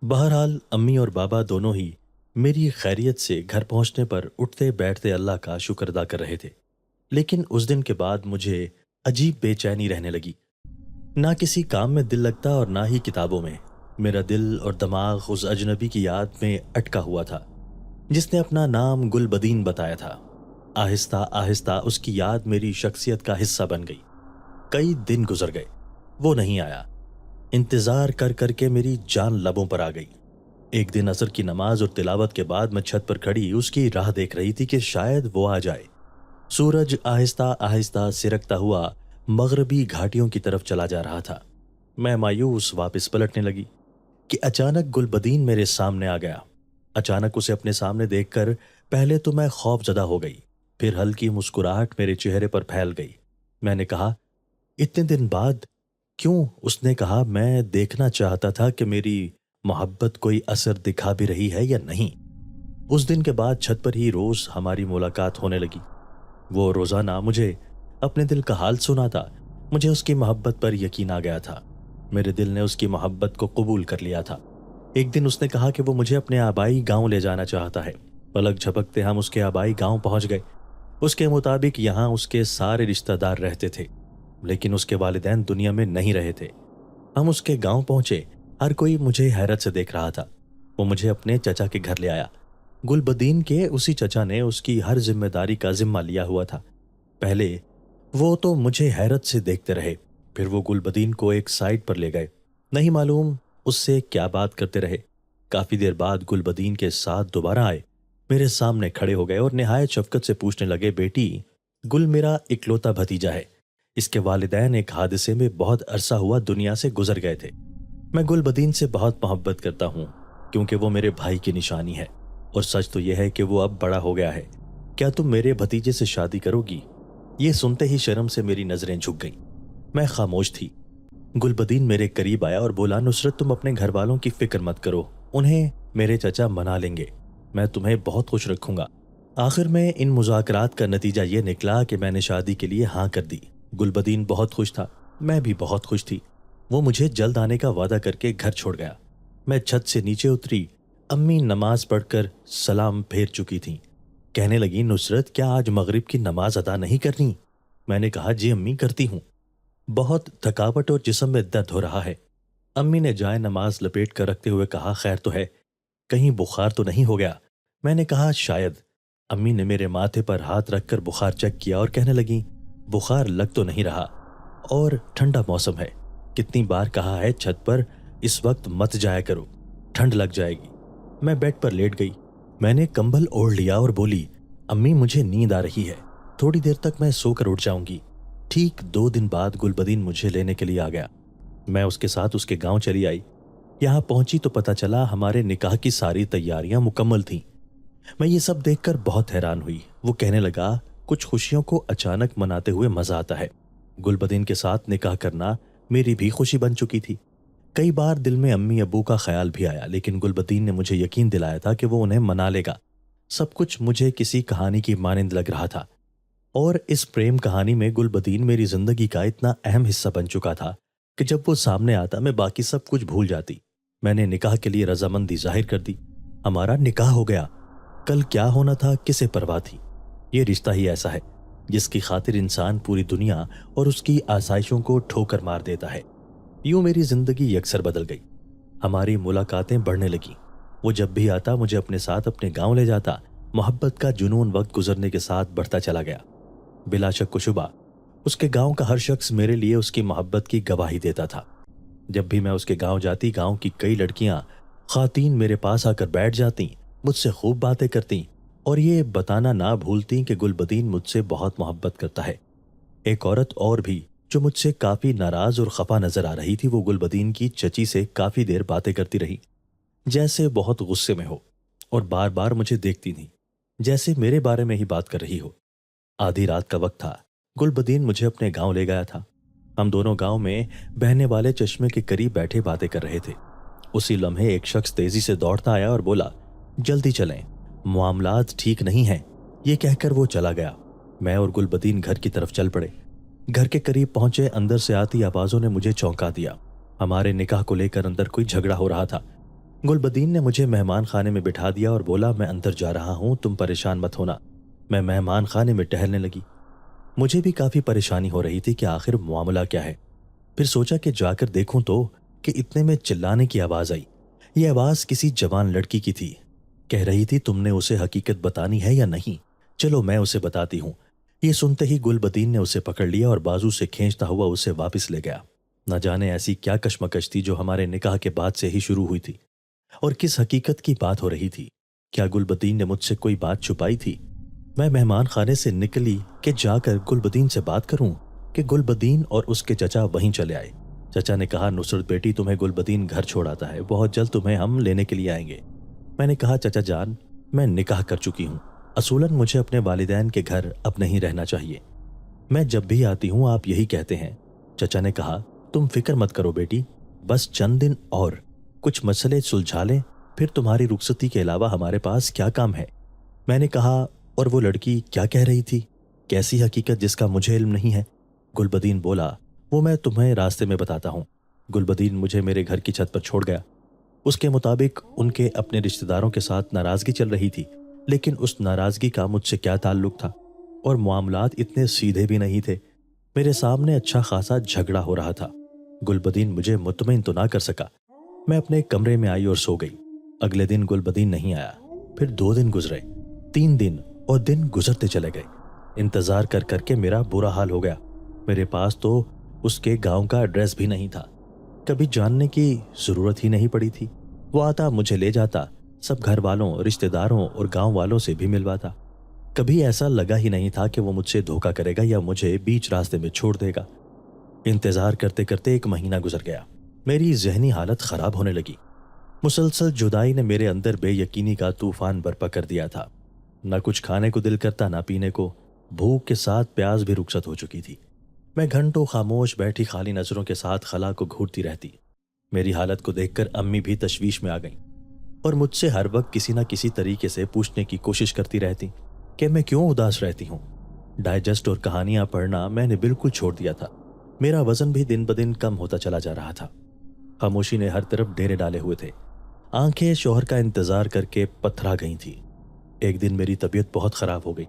बहरहाल अम्मी और बाबा दोनों ही मेरी खैरियत से घर पहुंचने पर उठते बैठते अल्लाह का शुक्र अदा कर रहे थे। लेकिन उस दिन के बाद मुझे अजीब बेचैनी रहने लगी। ना किसी काम में दिल लगता और ना ही किताबों में। मेरा दिल और दिमाग उस अजनबी की याद में अटका हुआ था जिसने अपना नाम गुलबदीन बताया था। आहिस्ता आहिस्ता उसकी याद मेरी शख्सियत का हिस्सा बन गई। कई दिन गुजर गए, वो नहीं आया। इंतजार कर करके मेरी जान लबों पर आ गई। एक दिन असर की नमाज और तिलावत के बाद मैं छत पर खड़ी उसकी राह देख रही थी कि शायद वो आ जाए। सूरज आहिस्ता आहिस्ता सिरकता हुआ मगरबी घाटियों की तरफ चला जा रहा था। मैं मायूस वापस पलटने लगी कि अचानक गुलबदीन मेरे सामने आ गया। अचानक उसे अपने सामने देखकर पहले तो मैं खौफजदा हो गई, फिर हल्की मुस्कुराहट मेरे चेहरे पर फैल गई। मैंने कहा, इतने दिन बाद क्यों? उसने कहा, मैं देखना चाहता था कि मेरी मोहब्बत कोई असर दिखा भी रही है या नहीं। उस दिन के बाद छत पर ही रोज हमारी मुलाकात होने लगी। वो रोजाना मुझे अपने दिल का हाल सुनाता। मुझे उसकी मोहब्बत पर यकीन आ गया था। मेरे दिल ने उसकी मोहब्बत को कबूल कर लिया था। एक दिन उसने कहा कि वो मुझे अपने आबाई गांव ले जाना चाहता है। पलक झपकते हम उसके आबाई गांव पहुंच गए। उसके मुताबिक यहाँ उसके सारे रिश्तेदार रहते थे, लेकिन उसके वालिदैन दुनिया में नहीं रहे थे। हम उसके गांव पहुंचे। हर कोई मुझे हैरत से देख रहा था। वो मुझे अपने चचा के घर ले आया। गुलबदीन के उसी चचा ने उसकी हर जिम्मेदारी का जिम्मा लिया हुआ था। पहले वो तो मुझे हैरत से देखते रहे, फिर वो गुलबदीन को एक साइड पर ले गए। नहीं मालूम उससे क्या बात करते रहे। काफी देर बाद गुलबदीन के साथ दोबारा आए, मेरे सामने खड़े हो गए और निहायत शफकत से पूछने लगे, बेटी, गुल मेरा इकलौता भतीजा है। इसके वालिदैन एक हादसे में बहुत अरसा हुआ दुनिया से गुजर गए थे। मैं गुलबदीन से बहुत मोहब्बत करता हूँ क्योंकि वो मेरे भाई की निशानी है, और सच तो यह है कि वो अब बड़ा हो गया है। क्या तुम मेरे भतीजे से शादी करोगी? ये सुनते ही शर्म से मेरी नजरें झुक गईं। मैं खामोश थी। गुलबदीन मेरे करीब आया और बोला, नुसरत, तुम अपने घर वालों की फिक्र मत करो, उन्हें मेरे चचा मना लेंगे। मैं तुम्हें बहुत खुश रखूंगा। आखिर में इन मुज़ाकरात का नतीजा ये निकला कि मैंने शादी के लिए हाँ कर दी। गुलबदीन बहुत खुश था, मैं भी बहुत खुश थी। वो मुझे जल्द आने का वादा करके घर छोड़ गया। मैं छत से नीचे उतरी। अम्मी नमाज पढ़कर सलाम फेर चुकी थीं। कहने लगी, नुसरत, क्या आज मगरिब की नमाज अदा नहीं करनी? मैंने कहा, जी अम्मी, करती हूँ। बहुत थकावट और जिस्म में दर्द हो रहा है। अम्मी ने जाए नमाज लपेट कर रखते हुए कहा, खैर तो है, कहीं बुखार तो नहीं हो गया? मैंने कहा, शायद। अम्मी ने मेरे माथे पर हाथ रखकर बुखार चेक किया और कहने लगी, बुखार लग तो नहीं रहा, और ठंडा मौसम है। कितनी बार कहा है छत पर इस वक्त मत जाया करो, ठंड लग जाएगी। मैं बेड पर लेट गई। मैंने कंबल ओढ़ लिया और बोली, अम्मी, मुझे नींद आ रही है, थोड़ी देर तक मैं सोकर उठ जाऊंगी। ठीक 2 दिन बाद गुलबदीन मुझे लेने के लिए आ गया। मैं उसके साथ उसके गांव चली आई। यहाँ पहुंची तो पता चला हमारे निकाह की सारी तैयारियां मुकम्मल थीं। मैं ये सब देखकर बहुत हैरान हुई। वो कहने लगा, कुछ खुशियों को अचानक मनाते हुए मजा आता है। गुलबदीन के साथ निकाह करना मेरी भी खुशी बन चुकी थी। कई बार दिल में अम्मी अब्बू का ख्याल भी आया, लेकिन गुलबदीन ने मुझे यकीन दिलाया था कि वो उन्हें मना लेगा। सब कुछ मुझे किसी कहानी की मानिंद लग रहा था, और इस प्रेम कहानी में गुलबदीन मेरी जिंदगी का इतना अहम हिस्सा बन चुका था कि जब वो सामने आता मैं बाकी सब कुछ भूल जाती। मैंने निकाह के लिए रजामंदी जाहिर कर दी। हमारा निकाह हो गया। कल क्या होना था किसे परवाह थी। ये रिश्ता ही ऐसा है जिसकी खातिर इंसान पूरी दुनिया और उसकी आसाइशों को ठोकर मार देता है। यूं मेरी जिंदगी यकसर बदल गई। हमारी मुलाकातें बढ़ने लगी। वो जब भी आता मुझे अपने साथ अपने गांव ले जाता। मोहब्बत का जुनून वक्त गुजरने के साथ बढ़ता चला गया। बिला शक व शुबा उसके गांव का हर शख्स मेरे लिए उसकी मोहब्बत की गवाही देता था। जब भी मैं उसके गांव जाती, गांव की कई लड़कियां खातीन मेरे पास आकर बैठ जाती, मुझसे खूब बातें करती और ये बताना ना भूलती कि गुलबदीन मुझसे बहुत मोहब्बत करता है। एक औरत और भी जो मुझसे काफी नाराज और खफा नजर आ रही थी, वो गुलबदीन की चची से काफी देर बातें करती रही, जैसे बहुत गुस्से में हो, और बार बार मुझे देखती थी जैसे मेरे बारे में ही बात कर रही हो। आधी रात का वक्त था। गुलबदीन मुझे अपने गांव ले गया था। हम दोनों गांव में बहने वाले चश्मे के करीब बैठे बातें कर रहे थे। उसी लम्हे एक शख्स तेजी से दौड़ता आया और बोला, जल्दी चलें, मामलात ठीक नहीं हैं। ये कहकर वो चला गया। मैं और गुलबदीन घर की तरफ चल पड़े। घर के करीब पहुंचे, अंदर से आती आवाजों ने मुझे चौंका दिया। हमारे निकाह को लेकर अंदर कोई झगड़ा हो रहा था। गुलबदीन ने मुझे मेहमान खाने में बिठा दिया और बोला, मैं अंदर जा रहा हूँ, तुम परेशान मत होना। मैं मेहमान खाने में टहलने लगी। मुझे भी काफ़ी परेशानी हो रही थी कि आखिर मामला क्या है। फिर सोचा कि जाकर देखूं तो कि इतने में चिल्लाने की आवाज़ आई। ये आवाज़ किसी जवान लड़की की थी। कह रही थी, तुमने उसे हकीकत बतानी है या नहीं? चलो मैं उसे बताती हूँ। ये सुनते ही गुलबदीन ने उसे पकड़ लिया और बाजू से खींचता हुआ उसे वापस ले गया। न जाने ऐसी क्या कशमकश थी जो हमारे निकाह के बाद से ही शुरू हुई थी, और किस हकीकत की बात हो रही थी। क्या गुलबदीन ने मुझसे कोई बात छुपाई थी? मैं मेहमान खाने से निकली कि जाकर गुलबदीन से बात करूं कि गुलबदीन और उसके चचा वहीं चले आए। चचा ने कहा, नुसरत बेटी, तुम्हें गुलबदीन घर छोड़ आता है, बहुत जल्द तुम्हें हम लेने के लिए आएंगे। मैंने कहा, चचा जान, मैं निकाह कर चुकी हूँ। असूलन मुझे अपने वालिदैन के घर अब नहीं रहना चाहिए। मैं जब भी आती हूँ आप यही कहते हैं। चचा ने कहा, तुम फिक्र मत करो बेटी, बस चंद दिन और कुछ मसले सुलझा लें, फिर तुम्हारी रुखसती के अलावा हमारे पास क्या काम है। मैंने कहा, और वो लड़की क्या कह रही थी? कैसी हकीकत जिसका मुझे इल्म नहीं है? गुलबदीन बोला, वो मैं तुम्हें रास्ते में बताता हूँ। गुलबदीन मुझे मेरे घर की छत पर छोड़ गया। उसके मुताबिक उनके अपने रिश्तेदारों के साथ नाराज़गी चल रही थी, लेकिन उस नाराज़गी का मुझसे क्या ताल्लुक था? और मामलात इतने सीधे भी नहीं थे। मेरे सामने अच्छा खासा झगड़ा हो रहा था। गुलबदीन मुझे मुतमईन तो ना कर सका। मैं अपने कमरे में आई और सो गई। अगले दिन गुलबदीन नहीं आया। फिर 2 दिन गुजरे, 3 दिन, और दिन गुजरते चले गए। इंतजार कर करके मेरा बुरा हाल हो गया। मेरे पास तो उसके गांव का एड्रेस भी नहीं था। कभी जानने की जरूरत ही नहीं पड़ी थी। वो आता, मुझे ले जाता, सब घर वालों, रिश्तेदारों और गांव वालों से भी मिलवाता। कभी ऐसा लगा ही नहीं था कि वो मुझसे धोखा करेगा या मुझे बीच रास्ते में छोड़ देगा। इंतजार करते करते 1 महीना गुजर गया। मेरी जहनी हालत खराब होने लगी। मुसलसल जुदाई ने मेरे अंदर बेयकीनी का तूफान बर्पा कर दिया था। न कुछ खाने को दिल करता, ना पीने को। भूख के साथ प्यास भी रुखसत हो चुकी थी। मैं घंटों खामोश बैठी खाली नजरों के साथ खला को घूरती रहती। मेरी हालत को देखकर अम्मी भी तशवीश में आ गईं और मुझसे हर वक्त किसी न किसी तरीके से पूछने की कोशिश करती रहती कि मैं क्यों उदास रहती हूँ। डाइजेस्ट और कहानियां पढ़ना मैंने बिल्कुल छोड़ दिया था। मेरा वजन भी दिन ब दिन कम होता चला जा रहा था। खामोशी ने हर तरफ डेरे डाले हुए थे। आंखें शोहर का इंतजार करके पथरा गई थी। एक दिन मेरी तबीयत बहुत खराब हो गई।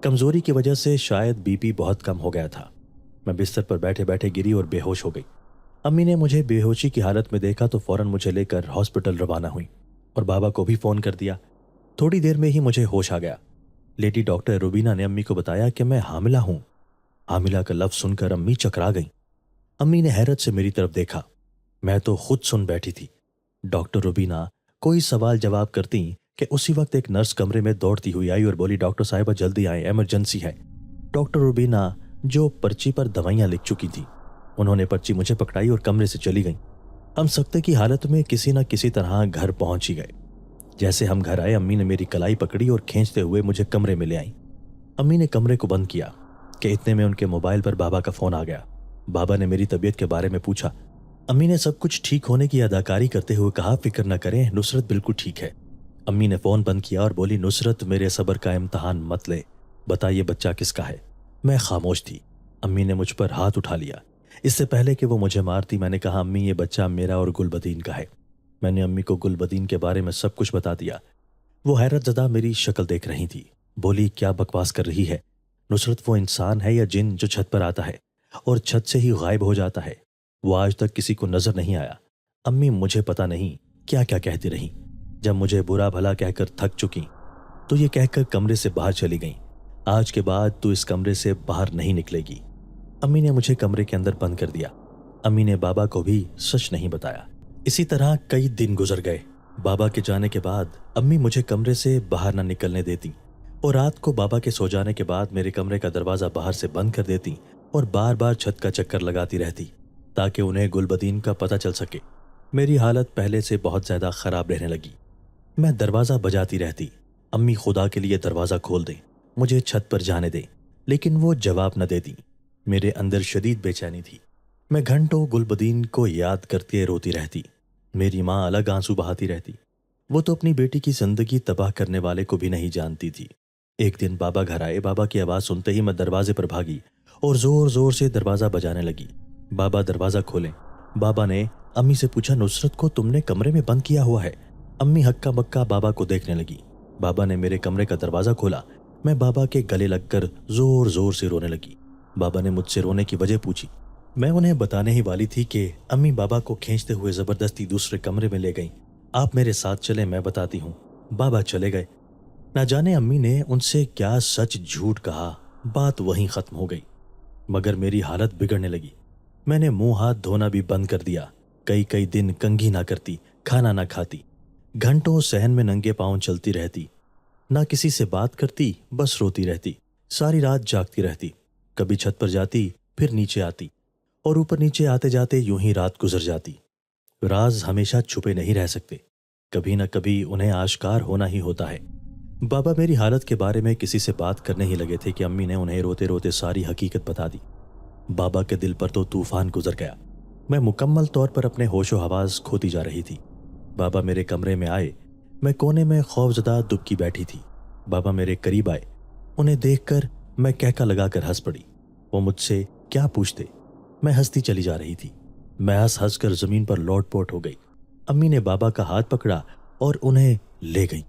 कमजोरी की वजह से शायद बीपी बहुत कम हो गया था। मैं बिस्तर पर बैठे बैठे गिरी और बेहोश हो गई। अम्मी ने मुझे बेहोशी की हालत में देखा तो फौरन मुझे लेकर हॉस्पिटल रवाना हुई और बाबा को भी फोन कर दिया। थोड़ी देर में ही मुझे होश आ गया। लेडी डॉक्टर रुबीना ने अम्मी को बताया कि मैं हामिला हूं। हामिला का लफ्ज सुनकर अम्मी चकरा गई। अम्मी ने हैरत से मेरी तरफ देखा। मैं तो खुद सुन बैठी थी। डॉक्टर रुबीना कोई सवाल जवाब करती कि उसी वक्त एक नर्स कमरे में दौड़ती हुई आई और बोली, डॉक्टर साहिबा जल्दी आए, इमरजेंसी है। डॉक्टर रुबीना जो पर्ची पर दवाइयां लिख चुकी थी, उन्होंने पर्ची मुझे पकड़ाई और कमरे से चली गई। हम सख्ते की हालत में किसी न किसी तरह घर पहुंच ही गए। जैसे हम घर आए, अम्मी ने मेरी कलाई पकड़ी और खींचते हुए मुझे कमरे में ले आई। अम्मी ने कमरे को बंद किया कि इतने में उनके मोबाइल पर बाबा का फोन आ गया। बाबा ने मेरी तबीयत के बारे में पूछा। अम्मी ने सब कुछ ठीक होने की अदाकारी करते हुए कहा, फिक्र न करें, नुसरत बिल्कुल ठीक है। अम्मी ने फोन बंद किया और बोली, नुसरत मेरे सब्र का इम्तहान मत ले, बताइए बच्चा किसका है। मैं खामोश थी। अम्मी ने मुझ पर हाथ उठा लिया। इससे पहले कि वो मुझे मारती, मैंने कहा, अम्मी ये बच्चा मेरा और गुलबदीन का है। मैंने अम्मी को गुलबदीन के बारे में सब कुछ बता दिया। वो हैरत ज़दा मेरी शक्ल देख रही थी। बोली, क्या बकवास कर रही है? नुसरत वो इंसान है या जिन जो छत पर आता है और छत से ही गायब हो जाता है? वो आज तक किसी को नजर नहीं आया। अम्मी मुझे पता नहीं क्या क्या कहती रही। जब मुझे बुरा भला कहकर थक चुकी तो ये कहकर कमरे से बाहर चली गई, आज के बाद तू इस कमरे से बाहर नहीं निकलेगी। अम्मी ने मुझे कमरे के अंदर बंद कर दिया। अम्मी ने बाबा को भी सच नहीं बताया। इसी तरह कई दिन गुजर गए। बाबा के जाने के बाद अम्मी मुझे कमरे से बाहर न निकलने देती और रात को बाबा के सो जाने के बाद मेरे कमरे का दरवाजा बाहर से बंद कर देती और बार बार छत का चक्कर लगाती रहती ताकि उन्हें गुलबदीन का पता चल सके। मेरी हालत पहले से बहुत ज्यादा खराब रहने लगी। मैं दरवाजा बजाती रहती, अम्मी खुदा के लिए दरवाजा खोल दें, मुझे छत पर जाने दें, लेकिन वो जवाब न देती। मेरे अंदर शदीद बेचैनी थी। मैं घंटों गुलबदीन को याद करके रोती रहती। मेरी माँ अलग आंसू बहाती रहती। वो तो अपनी बेटी की जिंदगी तबाह करने वाले को भी नहीं जानती थी। एक दिन बाबा घर आए। बाबा की आवाज़ सुनते ही मैं दरवाजे पर भागी और जोर जोर से दरवाज़ा बजाने लगी। बाबा दरवाज़ा खोलें। बाबा ने अम्मी से पूछा, नुसरत को तुमने कमरे में बंद किया हुआ है? अम्मी हक्का बक्का बाबा को देखने लगी। बाबा ने मेरे कमरे का दरवाज़ा खोला। मैं बाबा के गले लगकर जोर जोर से रोने लगी। बाबा ने मुझसे रोने की वजह पूछी। मैं उन्हें बताने ही वाली थी कि अम्मी बाबा को खींचते हुए ज़बरदस्ती दूसरे कमरे में ले गईं। आप मेरे साथ चले, मैं बताती हूँ। बाबा चले गए। ना जाने अम्मी ने उनसे क्या सच झूठ कहा, बात वहीं ख़त्म हो गई। मगर मेरी हालत बिगड़ने लगी। मैंने मुंह हाथ धोना भी बंद कर दिया। कई कई दिन कंघी ना करती, खाना ना खाती, घंटों सहन में नंगे पांव चलती रहती, ना किसी से बात करती, बस रोती रहती, सारी रात जागती रहती। कभी छत पर जाती, फिर नीचे आती, और ऊपर नीचे आते जाते यूं ही रात गुजर जाती। राज हमेशा छुपे नहीं रह सकते, कभी न कभी उन्हें आश्कार होना ही होता है। बाबा मेरी हालत के बारे में किसी से बात करने ही लगे थे कि अम्मी ने उन्हें रोते रोते सारी हकीकत बता दी। बाबा के दिल पर तो तूफान गुजर गया। मैं मुकम्मल तौर पर अपने होशो हवास खोती जा रही थी। बाबा मेरे कमरे में आए। मैं कोने में खौफजदा दुबकी बैठी थी। बाबा मेरे करीब आए। उन्हें देखकर मैं कहका लगाकर हंस पड़ी। वो मुझसे क्या पूछते, मैं हंसती चली जा रही थी। मैं हंस हंस कर जमीन पर लौटपोट हो गई। अम्मी ने बाबा का हाथ पकड़ा और उन्हें ले गई।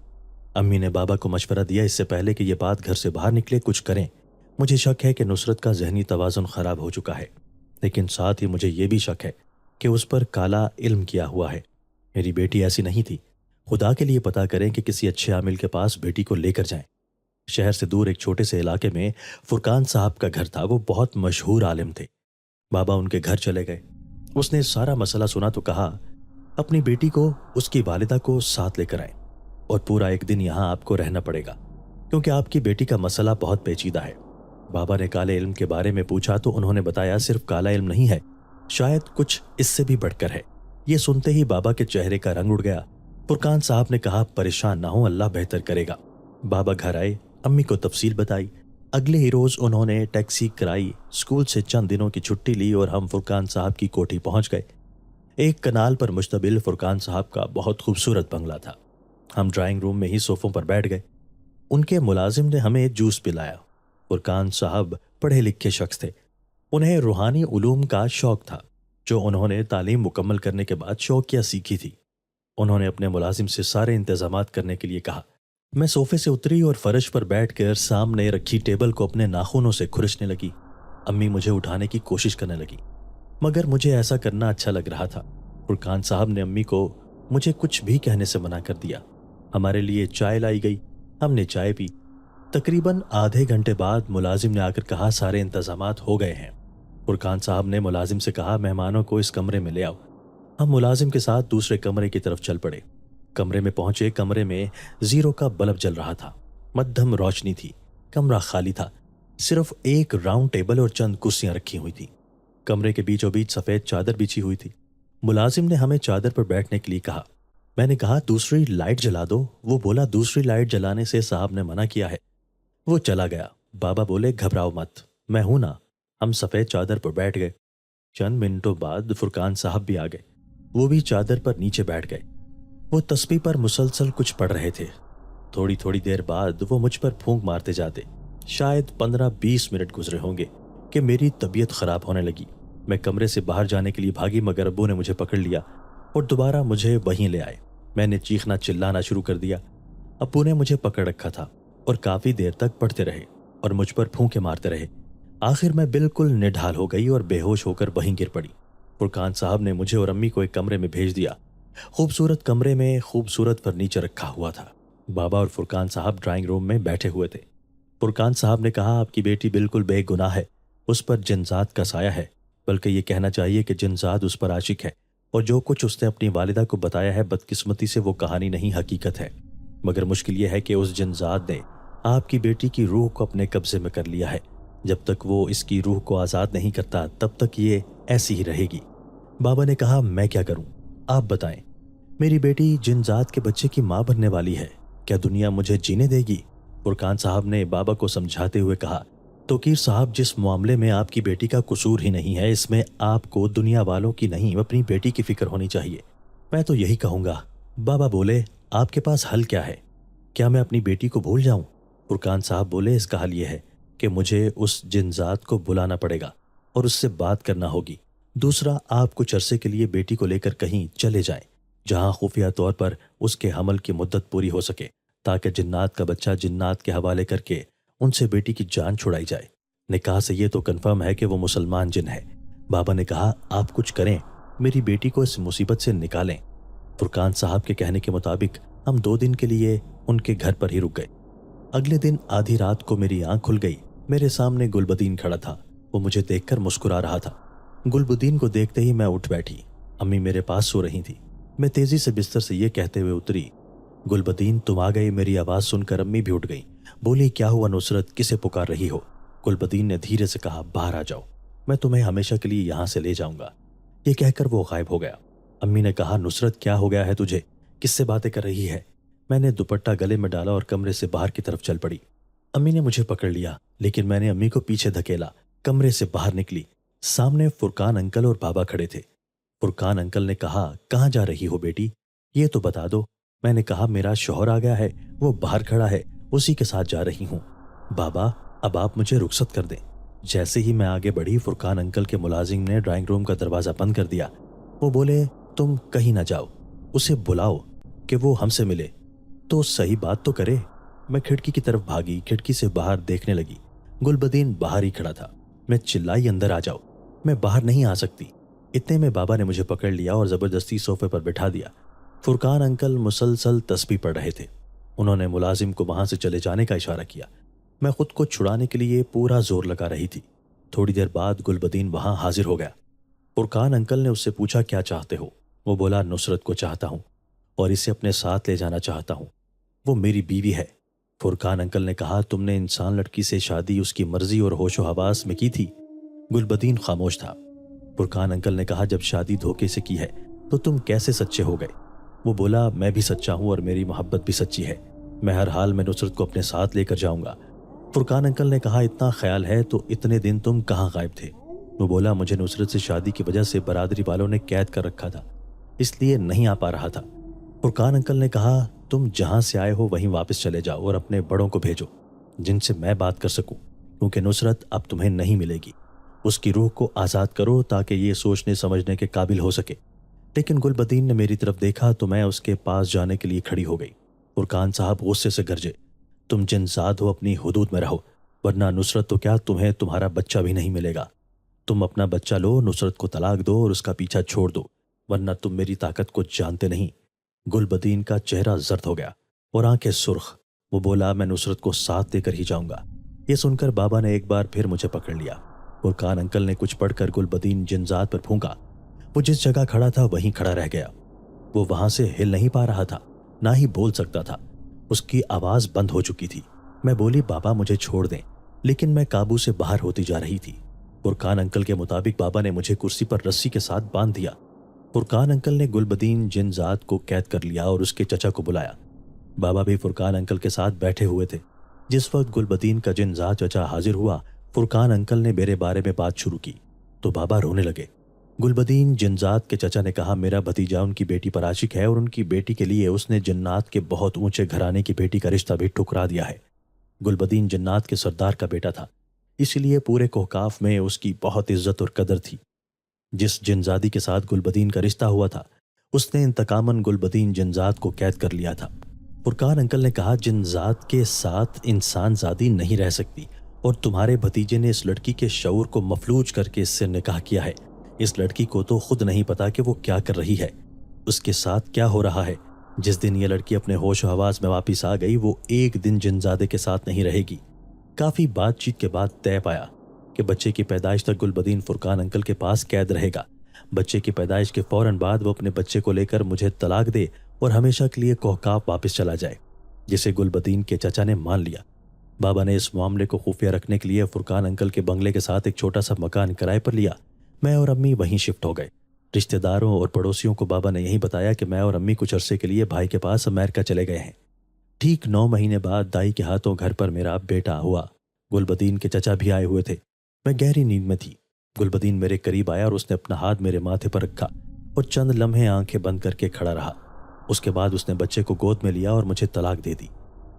अम्मी ने बाबा को मशवरा दिया, इससे पहले कि ये बात घर से बाहर निकले कुछ करें। मुझे शक है कि नुसरत का जहनी तवाज़ुन खराब हो चुका है, लेकिन साथ ही मुझे ये भी शक है कि उस पर काला इल्म किया हुआ है। मेरी बेटी ऐसी नहीं थी। खुदा के लिए पता करें कि किसी अच्छे आमिल के पास बेटी को लेकर जाएं। शहर से दूर एक छोटे से इलाके में फुरकान साहब का घर था। वो बहुत मशहूर आलिम थे। बाबा उनके घर चले गए। उसने सारा मसला सुना तो कहा, अपनी बेटी को उसकी वालिदा को साथ लेकर आए और पूरा एक दिन यहाँ आपको रहना पड़ेगा, क्योंकि आपकी बेटी का मसला बहुत पेचीदा है। बाबा ने काले इल्म के बारे में पूछा तो उन्होंने बताया, सिर्फ काला इल्म नहीं है, शायद कुछ इससे भी बढ़कर है। ये सुनते ही बाबा के चेहरे का रंग उड़ गया। फुरकान साहब ने कहा, परेशान ना हो, अल्लाह बेहतर करेगा। बाबा घर आए, अम्मी को तफसील बताई। अगले ही रोज उन्होंने टैक्सी कराई, स्कूल से चंद दिनों की छुट्टी ली और हम फुरकान साहब की कोठी पहुंच गए। एक कनाल पर मुश्तबिल फुरकान साहब का बहुत खूबसूरत बंगला था। हम ड्राइंग रूम में ही सोफों पर बैठ गए। उनके मुलाजिम ने हमें जूस पिलाया। फुरकान साहब पढ़े लिखे शख्स थे। उन्हें रूहानी उलूम का शौक था, जो उन्होंने तालीम मुकम्मल करने के बाद शौकिया सीखी थी। उन्होंने अपने मुलाजिम से सारे इंतजामात करने के लिए कहा। मैं सोफे से उतरी और फर्श पर बैठकर सामने रखी टेबल को अपने नाखूनों से खुरचने लगी। अम्मी मुझे उठाने की कोशिश करने लगी, मगर मुझे ऐसा करना अच्छा लग रहा था। फुरकान साहब ने अम्मी को मुझे कुछ भी कहने से मना कर दिया। हमारे लिए चाय लाई गई। हमने चाय पी। तकरीबन आधे घंटे बाद मुलाजिम ने आकर कहा, सारे इंतजामात हो गए हैं। फुरकान साहब ने मुलाजिम से कहा, मेहमानों को इस कमरे में ले आओ। हम मुलाजिम के साथ दूसरे कमरे की तरफ चल पड़े। कमरे में पहुंचे। कमरे में जीरो का बल्ब जल रहा था। मध्यम रोशनी थी। कमरा खाली था। सिर्फ एक राउंड टेबल और चंद कुर्सियां रखी हुई थी। कमरे के बीचों बीच सफेद चादर बिछी हुई थी। मुलाजिम ने हमें चादर पर बैठने के लिए कहा। मैंने कहा, दूसरी लाइट जला दो। वो बोला, दूसरी लाइट जलाने से साहब ने मना किया है। वो चला गया। बाबा बोले, घबराओ मत, मैं हूं ना। हम सफेद चादर पर बैठ गए। चंद मिनटों बाद फुरकान साहब भी आ गए। वो भी चादर पर नीचे बैठ गए। वो तस्बीह पर मुसलसल कुछ पढ़ रहे थे। थोड़ी थोड़ी देर बाद वो मुझ पर फूंक मारते जाते। शायद 15-20 मिनट गुजरे होंगे कि मेरी तबीयत खराब होने लगी। मैं कमरे से बाहर जाने के लिए भागी, मगर अब्बू ने मुझे पकड़ लिया और दोबारा मुझे वहीं ले आए। मैंने चीखना चिल्लाना शुरू कर दिया। अब्बू ने मुझे पकड़ रखा था और काफी देर तक पढ़ते रहे और मुझ पर फूंके मारते रहे। आखिर मैं बिल्कुल निढाल हो गई और बेहोश होकर वहीं गिर पड़ी। फुरकान साहब ने मुझे और अम्मी को एक कमरे में भेज दिया। खूबसूरत कमरे में खूबसूरत फर्नीचर रखा हुआ था। बाबा और फुरकान साहब ड्राइंग रूम में बैठे हुए थे। फुरकान साहब ने कहा, आपकी बेटी बिल्कुल बेगुनाह है, उस पर जिनजात का साया है, बल्कि ये कहना चाहिए कि जिनजात उस पर आशिक है, और जो कुछ उसने अपनी वालिदा को बताया है बदकिस्मती से वो कहानी नहीं हकीकत है। मगर मुश्किल यह है कि उस जिनजात ने आपकी बेटी की रूह को अपने कब्जे में कर लिया है। जब तक वो इसकी रूह को आज़ाद नहीं करता तब तक ये ऐसी ही रहेगी। बाबा ने कहा, मैं क्या करूं, आप बताएं। मेरी बेटी जिनजात के बच्चे की माँ बनने वाली है, क्या दुनिया मुझे जीने देगी? फुरकान साहब ने बाबा को समझाते हुए कहा, तोकीर साहब, जिस मामले में आपकी बेटी का कसूर ही नहीं है, इसमें आपको दुनिया वालों की नहीं अपनी बेटी की फिक्र होनी चाहिए। मैं तो यही कहूँगा। बाबा बोले, आपके पास हल क्या है? क्या मैं अपनी बेटी को भूल जाऊं? फुरकान साहब बोले, इसका हल यह है कि मुझे उस जिनजात को बुलाना पड़ेगा और उससे बात करना होगी। दूसरा, आप कुछ अरसे के लिए बेटी को लेकर कहीं चले जाएं, जहां खुफिया तौर पर उसके हमल की मुद्दत पूरी हो सके, ताकि जिन्नात का बच्चा जिन्नात के हवाले करके उनसे बेटी की जान छुड़ाई जाए। निकाह से ये तो कन्फर्म है कि वो मुसलमान जिन है। बाबा ने कहा, आप कुछ करें, मेरी बेटी को इस मुसीबत से निकालें। फुरकान साहब के कहने के मुताबिक हम 2 दिन के लिए उनके घर पर ही रुक गए। अगले दिन आधी रात को मेरी आंख खुल गई। मेरे सामने गुलबदीन खड़ा था। वो मुझे देखकर मुस्कुरा रहा था। गुलबदीन को देखते ही मैं उठ बैठी। अम्मी मेरे पास सो रही थी। मैं तेजी से बिस्तर से ये कहते हुए उतरी, गुलबदीन तुम आ गए। मेरी आवाज़ सुनकर अम्मी भी उठ गई। बोली, क्या हुआ नुसरत, किसे पुकार रही हो? गुलबदीन ने धीरे से कहा, बाहर आ जाओ, मैं तुम्हें हमेशा के लिए यहाँ से ले जाऊंगा। ये कहकर वो गायब हो गया। अम्मी ने कहा, नुसरत क्या हो गया है तुझे, किससे बातें कर रही है? मैंने दुपट्टा गले में डाला और कमरे से बाहर की तरफ चल पड़ी। अम्मी ने मुझे पकड़ लिया, लेकिन मैंने अम्मी को पीछे धकेला। कमरे से बाहर निकली। सामने फुरकान अंकल और बाबा खड़े थे। फुरकान अंकल ने कहा, कहाँ जा रही हो बेटी, ये तो बता दो। मैंने कहा, मेरा शौहर आ गया है, वो बाहर खड़ा है, उसी के साथ जा रही हूँ। बाबा, अब आप मुझे रुखसत कर दें। जैसे ही मैं आगे बढ़ी, फुरकान अंकल के मुलाजिम ने ड्राइंग रूम का दरवाज़ा बंद कर दिया। वो बोले, तुम कहीं ना जाओ, उसे बुलाओ कि वो हमसे मिले तो सही बात तो करे। मैं खिड़की की तरफ भागी, खिड़की से बाहर देखने लगी। गुलबदीन बाहर ही खड़ा था। मैं चिल्लाई, अंदर आ जाओ, मैं बाहर नहीं आ सकती। इतने में बाबा ने मुझे पकड़ लिया और ज़बरदस्ती सोफे पर बिठा दिया। फुरकान अंकल मुसलसल तस्बीह पढ़ रहे थे। उन्होंने मुलाजिम को वहां से चले जाने का इशारा किया। मैं खुद को छुड़ाने के लिए पूरा जोर लगा रही थी। थोड़ी देर बाद गुलबदीन वहां हाजिर हो गया। फुरकान अंकल ने उससे पूछा, क्या चाहते हो? वो बोला, नुसरत को चाहता हूँ और इसे अपने साथ ले जाना चाहता हूँ, वो मेरी बीवी है। फुरकान अंकल ने कहा, तुमने इंसान लड़की से शादी उसकी मर्जी और होशो हवास में की थी? गुलबदीन खामोश था। फुरकान अंकल ने कहा, जब शादी धोखे से की है तो तुम कैसे सच्चे हो गए? वो बोला, मैं भी सच्चा हूँ और मेरी मोहब्बत भी सच्ची है। मैं हर हाल में नुसरत को अपने साथ लेकर जाऊंगा। फुरकान अंकल ने कहा, इतना ख्याल है तो इतने दिन तुम कहाँ गायब थे? वो बोला, मुझे नुसरत से शादी की वजह से बरादरी वालों ने कैद कर रखा था, इसलिए नहीं आ पा रहा था। फुरकान अंकल ने कहा, तुम जहां से आए हो वहीं वापस चले जाओ और अपने बड़ों को भेजो जिनसे मैं बात कर सकूं, क्योंकि नुसरत अब तुम्हें नहीं मिलेगी। उसकी रूह को आज़ाद करो ताकि ये सोचने समझने के काबिल हो सके। लेकिन गुलबदीन ने मेरी तरफ देखा तो मैं उसके पास जाने के लिए खड़ी हो गई। फुरकान साहब गुस्से से गरजे, तुम जिनजाद हो, अपनी हुदूद में रहो, वरना नुसरत तो क्या, तुम्हें तुम्हारा बच्चा भी नहीं मिलेगा। तुम अपना बच्चा लो, नुसरत को तलाक दो और उसका पीछा छोड़ दो, वरना तुम मेरी ताकत को जानते नहीं। गुलबदीन का चेहरा जर्द हो गया और आंखें सुर्ख। वो बोला, मैं नुसरत को साथ लेकर ही जाऊंगा। ये सुनकर बाबा ने एक बार फिर मुझे पकड़ लिया। फुरकान अंकल ने कुछ पढ़कर गुलबदीन जिनजात पर फूंका। वो जिस जगह खड़ा था वहीं खड़ा रह गया। वो वहां से हिल नहीं पा रहा था, ना ही बोल सकता था। उसकी आवाज बंद हो चुकी थी। मैं बोली, बाबा मुझे छोड़ दें, लेकिन मैं काबू से बाहर होती जा रही थी। फुरकान अंकल के मुताबिक बाबा ने मुझे कुर्सी पर रस्सी के साथ बांध दिया। फुरकान अंकल ने गुलबदीन जिनजात को कैद कर लिया और उसके चचा को बुलाया। बाबा भी फुरकान अंकल के साथ बैठे हुए थे। जिस वक्त गुलबदीन का जिनजात चचा हाजिर हुआ, फुरकान अंकल ने मेरे बारे में बात शुरू की तो बाबा रोने लगे। गुलबदीन जिनजात के चचा ने कहा, मेरा भतीजा उनकी बेटी पर आशिक है और उनकी बेटी के लिए उसने जन्नात के बहुत ऊंचे घराने की बेटी का रिश्ता भी ठुकरा दिया है। गुलबदीन जन्नात के सरदार का बेटा था, इसलिए पूरे कोहकाफ में उसकी बहुत इज्जत और कदर थी। जिस जिनजादी के साथ गुलबदीन का रिश्ता हुआ था, उसने इंतकामन गुलबदीन जिनजात को कैद कर लिया था। फुरकान अंकल ने कहा, जिनजात के साथ इंसान जादी नहीं रह सकती और तुम्हारे भतीजे ने इस लड़की के शऊर को मफलूज करके इससे निकाह किया है। इस लड़की को तो खुद नहीं पता कि वो क्या कर रही है, उसके साथ क्या हो रहा है। जिस दिन ये लड़की अपने होश हवास में वापस आ गई, वो एक दिन जिनजादे के साथ नहीं रहेगी। काफ़ी बातचीत के बाद तय पाया कि बच्चे की पैदाइश तक गुलबदीन फुरकान अंकल के पास कैद रहेगा। बच्चे की पैदाइश के फौरन बाद वो अपने बच्चे को लेकर मुझे तलाक दे और हमेशा के लिए कोहकाफ वापस चला जाए, जिसे गुलबदीन के चचा ने मान लिया। बाबा ने इस मामले को खुफिया रखने के लिए फुरकान अंकल के बंगले के साथ एक छोटा सा मकान किराए पर लिया। मैं और अम्मी वहीं शिफ्ट हो गए। रिश्तेदारों और पड़ोसियों को बाबा ने यही बताया कि मैं और अम्मी कुछ अरसे के लिए भाई के पास अमेरिका चले गए हैं। ठीक 9 महीने बाद दाई के हाथों घर पर मेरा बेटा हुआ। गुलबदीन के चचा भी आए हुए थे। मैं गहरी नींद में थी। गुलबदीन मेरे करीब आया और उसने अपना हाथ मेरे माथे पर रखा और चंद लम्हे आंखें बंद करके खड़ा रहा। उसके बाद उसने बच्चे को गोद में लिया और मुझे तलाक दे दी।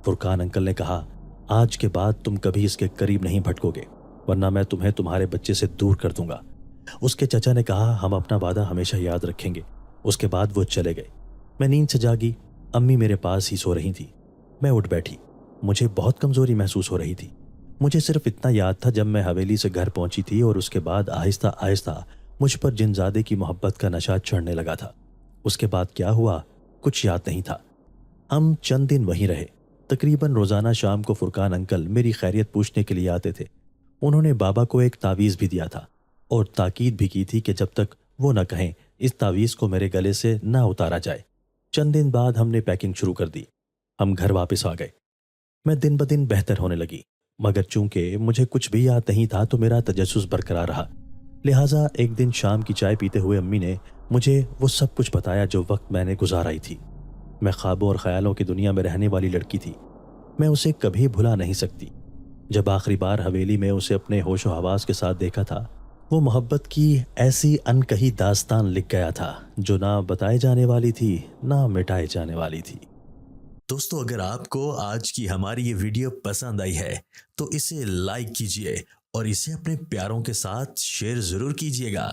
फुरकान अंकल ने कहा, आज के बाद तुम कभी इसके करीब नहीं भटकोगे, वरना मैं तुम्हें तुम्हारे बच्चे से दूर कर दूंगा। اس کے چچا نے کہا ہم اپنا وعدہ ہمیشہ یاد رکھیں گے۔ اس کے بعد وہ چلے گئے۔ میں نیند سے جاگی، امی میرے پاس ہی سو رہی تھی۔ میں اٹھ بیٹھی، مجھے بہت کمزوری محسوس ہو رہی تھی۔ مجھے صرف اتنا یاد تھا جب میں حویلی سے گھر پہنچی تھی اور اس کے بعد آہستہ آہستہ مجھ پر جنزادے کی محبت کا نشہ چڑھنے لگا تھا۔ اس کے بعد کیا ہوا کچھ یاد نہیں تھا۔ ہم چند دن وہیں رہے۔ تقریباً روزانہ شام کو فرقان انکل میری خیریت پوچھنے کے لیے آتے تھے۔ انہوں نے بابا کو ایک تعویذ بھی دیا تھا اور تاکید بھی کی تھی کہ جب تک وہ نہ کہیں اس تعویذ کو میرے گلے سے نہ اتارا جائے۔ چند دن بعد ہم نے پیکنگ شروع کر دی۔ ہم گھر واپس آ گئے۔ میں دن بدن بہتر ہونے لگی، مگر چونکہ مجھے کچھ بھی یاد نہیں تھا تو میرا تجسس برقرار رہا۔ لہٰذا ایک دن شام کی چائے پیتے ہوئے امی نے مجھے وہ سب کچھ بتایا جو وقت میں نے گزارائی تھی۔ میں خوابوں اور خیالوں کی دنیا میں رہنے والی لڑکی تھی۔ میں اسے کبھی بھلا نہیں سکتی۔ جب آخری بار حویلی میں اسے اپنے ہوش و حواس کے ساتھ دیکھا تھا، وہ محبت کی ایسی انکہی داستان لکھ گیا تھا جو نہ بتائی جانے والی تھی نہ مٹائی جانے والی تھی۔ دوستو، اگر آپ کو آج کی ہماری یہ ویڈیو پسند آئی ہے تو اسے لائک کیجئے اور اسے اپنے پیاروں کے ساتھ شیئر ضرور کیجئے گا۔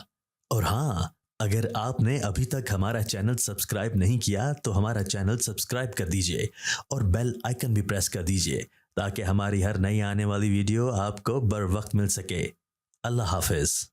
اور ہاں، اگر آپ نے ابھی تک ہمارا چینل سبسکرائب نہیں کیا تو ہمارا چینل سبسکرائب کر دیجئے اور بیل آئیکن بھی پریس کر دیجئے تاکہ ہماری ہر نئی آنے والی ویڈیو آپ کو بر وقت مل سکے۔ اللہ حافظ۔